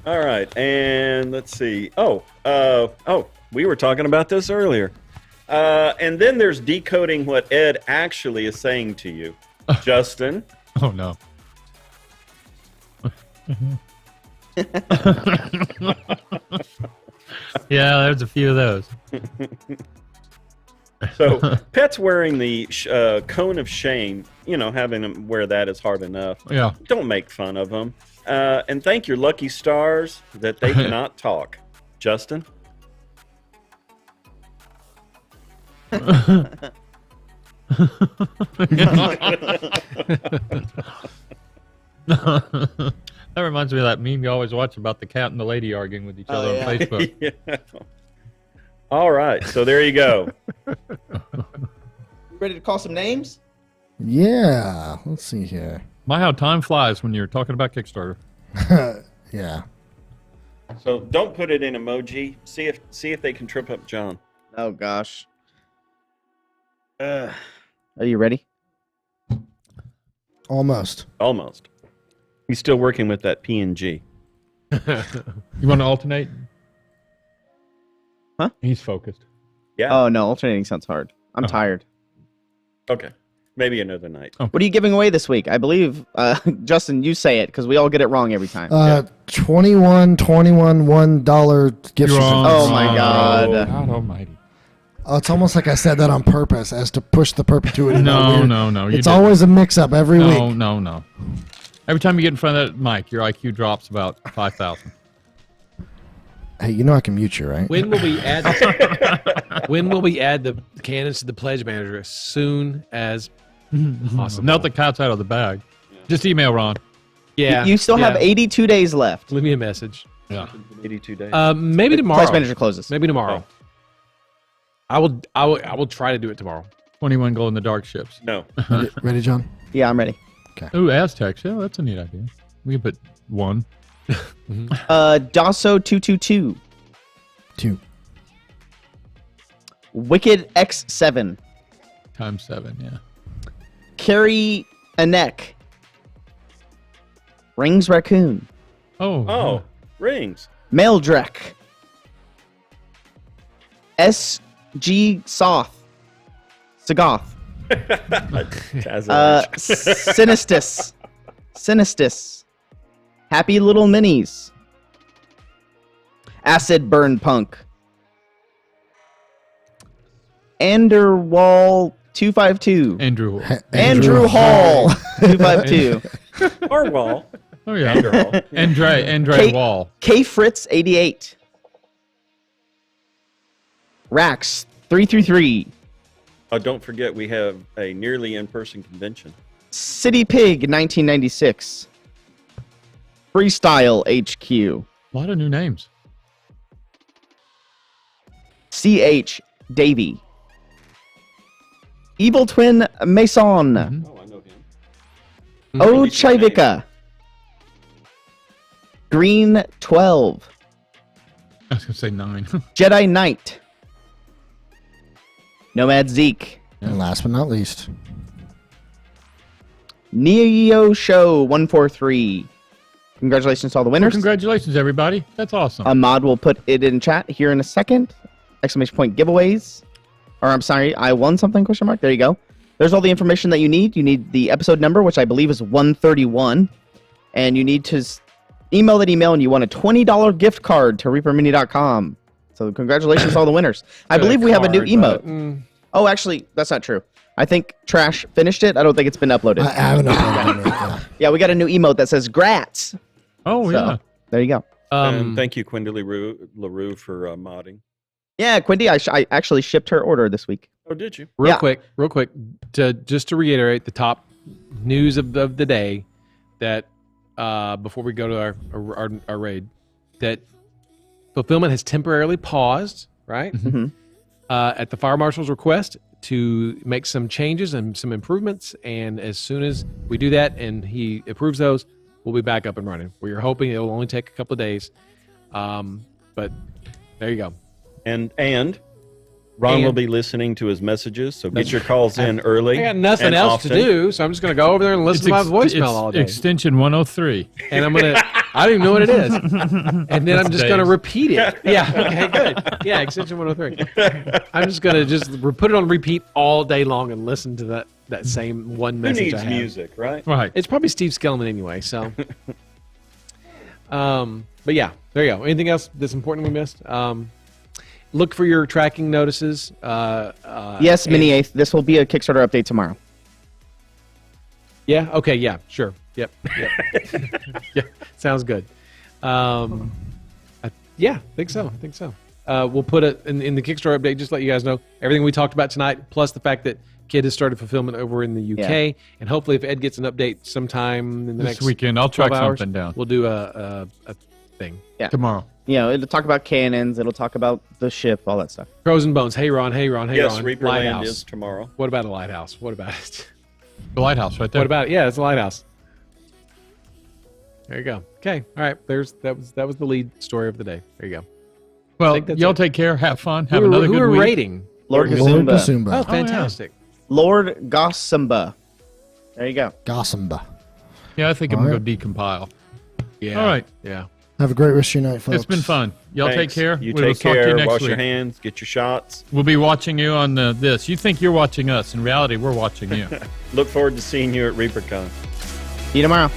[SPEAKER 6] All right, and let's see. Oh, we were talking about this earlier. And then there's decoding what Ed actually is saying to you. Justin?
[SPEAKER 3] Oh no. Yeah, there's a few of those.
[SPEAKER 6] So, Pet's wearing the cone of shame. Having him wear that is hard enough.
[SPEAKER 3] Yeah.
[SPEAKER 6] Don't make fun of him. And thank your lucky stars that they cannot talk. Justin?
[SPEAKER 3] That reminds me of that meme you always watch about the cat and the lady arguing with each other on Facebook.
[SPEAKER 6] Yeah. All right, so there you go.
[SPEAKER 5] Ready to call some names?
[SPEAKER 4] Yeah. Let's see here.
[SPEAKER 3] My, how time flies when you're talking about Kickstarter.
[SPEAKER 4] Yeah.
[SPEAKER 6] So don't put it in emoji. See if they can trip up John.
[SPEAKER 5] Oh, gosh. Are you ready?
[SPEAKER 4] Almost.
[SPEAKER 6] Almost. He's still working with that PNG.
[SPEAKER 3] You want to alternate?
[SPEAKER 5] Huh?
[SPEAKER 3] He's focused.
[SPEAKER 6] Yeah.
[SPEAKER 5] Oh, no. Alternating sounds hard. I'm tired.
[SPEAKER 6] Okay. Maybe another night.
[SPEAKER 5] What are you giving away this week? I believe, Justin, you say it because we all get it wrong every time.
[SPEAKER 4] 21 $1 gift
[SPEAKER 3] You're
[SPEAKER 4] certificates.
[SPEAKER 3] wrong.
[SPEAKER 5] Oh, my God.
[SPEAKER 3] God almighty.
[SPEAKER 4] Oh, it's almost like I said that on purpose as to push the perpetuity.
[SPEAKER 3] No.
[SPEAKER 4] Weird-
[SPEAKER 3] you
[SPEAKER 4] It's
[SPEAKER 3] didn't.
[SPEAKER 4] always a mix-up every
[SPEAKER 3] No,
[SPEAKER 4] week.
[SPEAKER 3] no. Every time you get in front of that mic, your IQ drops about 5,000.
[SPEAKER 4] Hey, you know I can mute you, right?
[SPEAKER 7] When will we add? When will we add the cannons to the pledge manager? As soon as possible.
[SPEAKER 3] Melt the cat's out of the bag. Just email Ron.
[SPEAKER 7] Yeah.
[SPEAKER 5] You still have
[SPEAKER 7] yeah.
[SPEAKER 5] 82 days left.
[SPEAKER 7] Leave me a message.
[SPEAKER 3] Yeah.
[SPEAKER 6] 82 days.
[SPEAKER 7] Maybe tomorrow.
[SPEAKER 5] Pledge manager closes.
[SPEAKER 7] Maybe tomorrow. I will try to do it tomorrow.
[SPEAKER 3] 21 glow in the dark ships.
[SPEAKER 6] No.
[SPEAKER 4] Ready, John?
[SPEAKER 5] Yeah, I'm ready.
[SPEAKER 3] Ooh, Aztecs. Yeah, that's a neat idea. We can put one.
[SPEAKER 5] Dasso 222.
[SPEAKER 4] 2.
[SPEAKER 5] Wicked X7.
[SPEAKER 3] Times 7, yeah.
[SPEAKER 5] Carrie Anek. Rings Raccoon.
[SPEAKER 6] Oh, rings.
[SPEAKER 5] Meldrek. SG Soth. Sagoth.
[SPEAKER 6] Tazarch.
[SPEAKER 5] Sinistus. Happy Little Minis. Acid Burn Punk. Anderwall 252.
[SPEAKER 3] Andrew.
[SPEAKER 5] Andrew Hall 252.
[SPEAKER 6] Arwall.
[SPEAKER 3] Oh, yeah.
[SPEAKER 6] Underall.
[SPEAKER 3] Andre
[SPEAKER 5] Kate-
[SPEAKER 3] Wall.
[SPEAKER 5] K Fritz 88. Rax 333.
[SPEAKER 6] Oh, don't forget we have a nearly in-person convention.
[SPEAKER 5] City Pig 1996. Freestyle HQ.
[SPEAKER 3] A lot of new names.
[SPEAKER 5] CH Davy. Evil Twin Mason.
[SPEAKER 6] Oh, I know him.
[SPEAKER 5] O Chivika. Green 12.
[SPEAKER 3] I was going to say 9.
[SPEAKER 5] Jedi Knight. Nomad Zeke.
[SPEAKER 4] And last but not least,
[SPEAKER 5] Neo Show 143. Congratulations to all the
[SPEAKER 3] Well,
[SPEAKER 5] winners.
[SPEAKER 3] congratulations, everybody. That's awesome.
[SPEAKER 5] Ahmad will put it in chat here in a second. Exclamation point giveaways. Or I'm sorry, I won something, question mark. There you go. There's all the information that you need. You need the episode number, which I believe is 131. And you need to email that email, and you want a $20 gift card to reapermini.com. So congratulations to all the winners. I believe we have a new emote. Oh, actually, that's not true. I think Trash finished it. I don't think it's been uploaded.
[SPEAKER 4] I haven't uploaded it yet.
[SPEAKER 5] Yeah, we got a new emote that says "Grats."
[SPEAKER 3] Oh,
[SPEAKER 5] So,
[SPEAKER 3] yeah.
[SPEAKER 5] there you go.
[SPEAKER 6] And thank you, Quinda LaRue, for modding.
[SPEAKER 5] Yeah, Quindy, I actually shipped her order this week.
[SPEAKER 6] Oh, did you?
[SPEAKER 7] Real
[SPEAKER 5] Yeah.
[SPEAKER 7] quick, just to reiterate the top news of the day, that before we go to our raid, that fulfillment has temporarily paused, right?
[SPEAKER 5] Mhm.
[SPEAKER 7] At the fire marshal's request to make some changes and some improvements, and as soon as we do that and he approves those, we'll be back up and running. We are hoping it will only take a couple of days, but there you go.
[SPEAKER 6] And Ron will
[SPEAKER 7] And-
[SPEAKER 6] be listening to his messages, so get your calls in early.
[SPEAKER 7] I got nothing
[SPEAKER 6] and
[SPEAKER 7] else to
[SPEAKER 6] often.
[SPEAKER 7] do, so I'm just going to go over there and listen to my voicemail all day.
[SPEAKER 3] Extension 103.
[SPEAKER 7] And I'm gonna, I don't even know what it is. And then I'm just gonna
[SPEAKER 3] Dave's.
[SPEAKER 7] repeat it. Yeah. Okay. Good. Yeah. Extension 103. I'm just gonna put it on repeat all day long and listen to that same one
[SPEAKER 6] Who
[SPEAKER 7] message.
[SPEAKER 6] needs
[SPEAKER 7] I have.
[SPEAKER 6] music, right?
[SPEAKER 3] Right.
[SPEAKER 7] It's probably Steve Skellman anyway. So. But yeah, there you go. Anything else that's important we missed? Look for your tracking notices.
[SPEAKER 5] Yes,
[SPEAKER 7] and-
[SPEAKER 5] Mini Eighth. This will be a Kickstarter update tomorrow.
[SPEAKER 7] Yeah. Okay. Yeah. Sure. Yep. Yeah. Sounds good. Yeah. I think so. We'll put it in the Kickstarter update. Just let you guys know everything we talked about tonight, plus the fact that Kid has started fulfillment over in the UK, and hopefully, if Ed gets an update sometime in the
[SPEAKER 3] This
[SPEAKER 7] next
[SPEAKER 3] weekend, I'll track
[SPEAKER 7] 12 hours,
[SPEAKER 3] something down.
[SPEAKER 7] We'll do a thing.
[SPEAKER 3] Tomorrow.
[SPEAKER 5] You know, it'll talk about cannons. It'll talk about the ship, all that stuff.
[SPEAKER 7] Pros and bones. Hey Ron.
[SPEAKER 6] Yes, Reaper Land
[SPEAKER 7] Lighthouse.
[SPEAKER 6] is tomorrow.
[SPEAKER 7] What about a lighthouse? What about it?
[SPEAKER 3] The lighthouse right there.
[SPEAKER 7] What about it? Yeah, it's a lighthouse. There you go. Okay. All right. That was the lead story of the day. There you go.
[SPEAKER 3] Well,
[SPEAKER 7] think that's
[SPEAKER 3] y'all
[SPEAKER 7] it.
[SPEAKER 3] take care. Have fun. Have
[SPEAKER 7] Who
[SPEAKER 3] another
[SPEAKER 7] are
[SPEAKER 3] good week.
[SPEAKER 7] rating?
[SPEAKER 5] Lord
[SPEAKER 4] Lord
[SPEAKER 5] Gazumba.
[SPEAKER 4] Basumba.
[SPEAKER 7] Oh, fantastic.
[SPEAKER 5] Lord Gossumba. There you go.
[SPEAKER 4] Gossamba.
[SPEAKER 3] Yeah, I think I'm
[SPEAKER 4] All
[SPEAKER 3] going to decompile.
[SPEAKER 7] Yeah.
[SPEAKER 3] All right.
[SPEAKER 7] Yeah.
[SPEAKER 4] Have a great rest of your night, folks.
[SPEAKER 3] It's been fun. Y'all
[SPEAKER 6] Thanks.
[SPEAKER 3] take care.
[SPEAKER 6] You
[SPEAKER 3] We will
[SPEAKER 6] take
[SPEAKER 3] talk to you
[SPEAKER 6] care.
[SPEAKER 3] next
[SPEAKER 6] Wash
[SPEAKER 3] week.
[SPEAKER 6] your hands. Get your shots.
[SPEAKER 3] We'll be watching you on this. You think you're watching us. In reality, we're watching you.
[SPEAKER 6] Look forward to seeing you at ReaperCon.
[SPEAKER 5] See you tomorrow.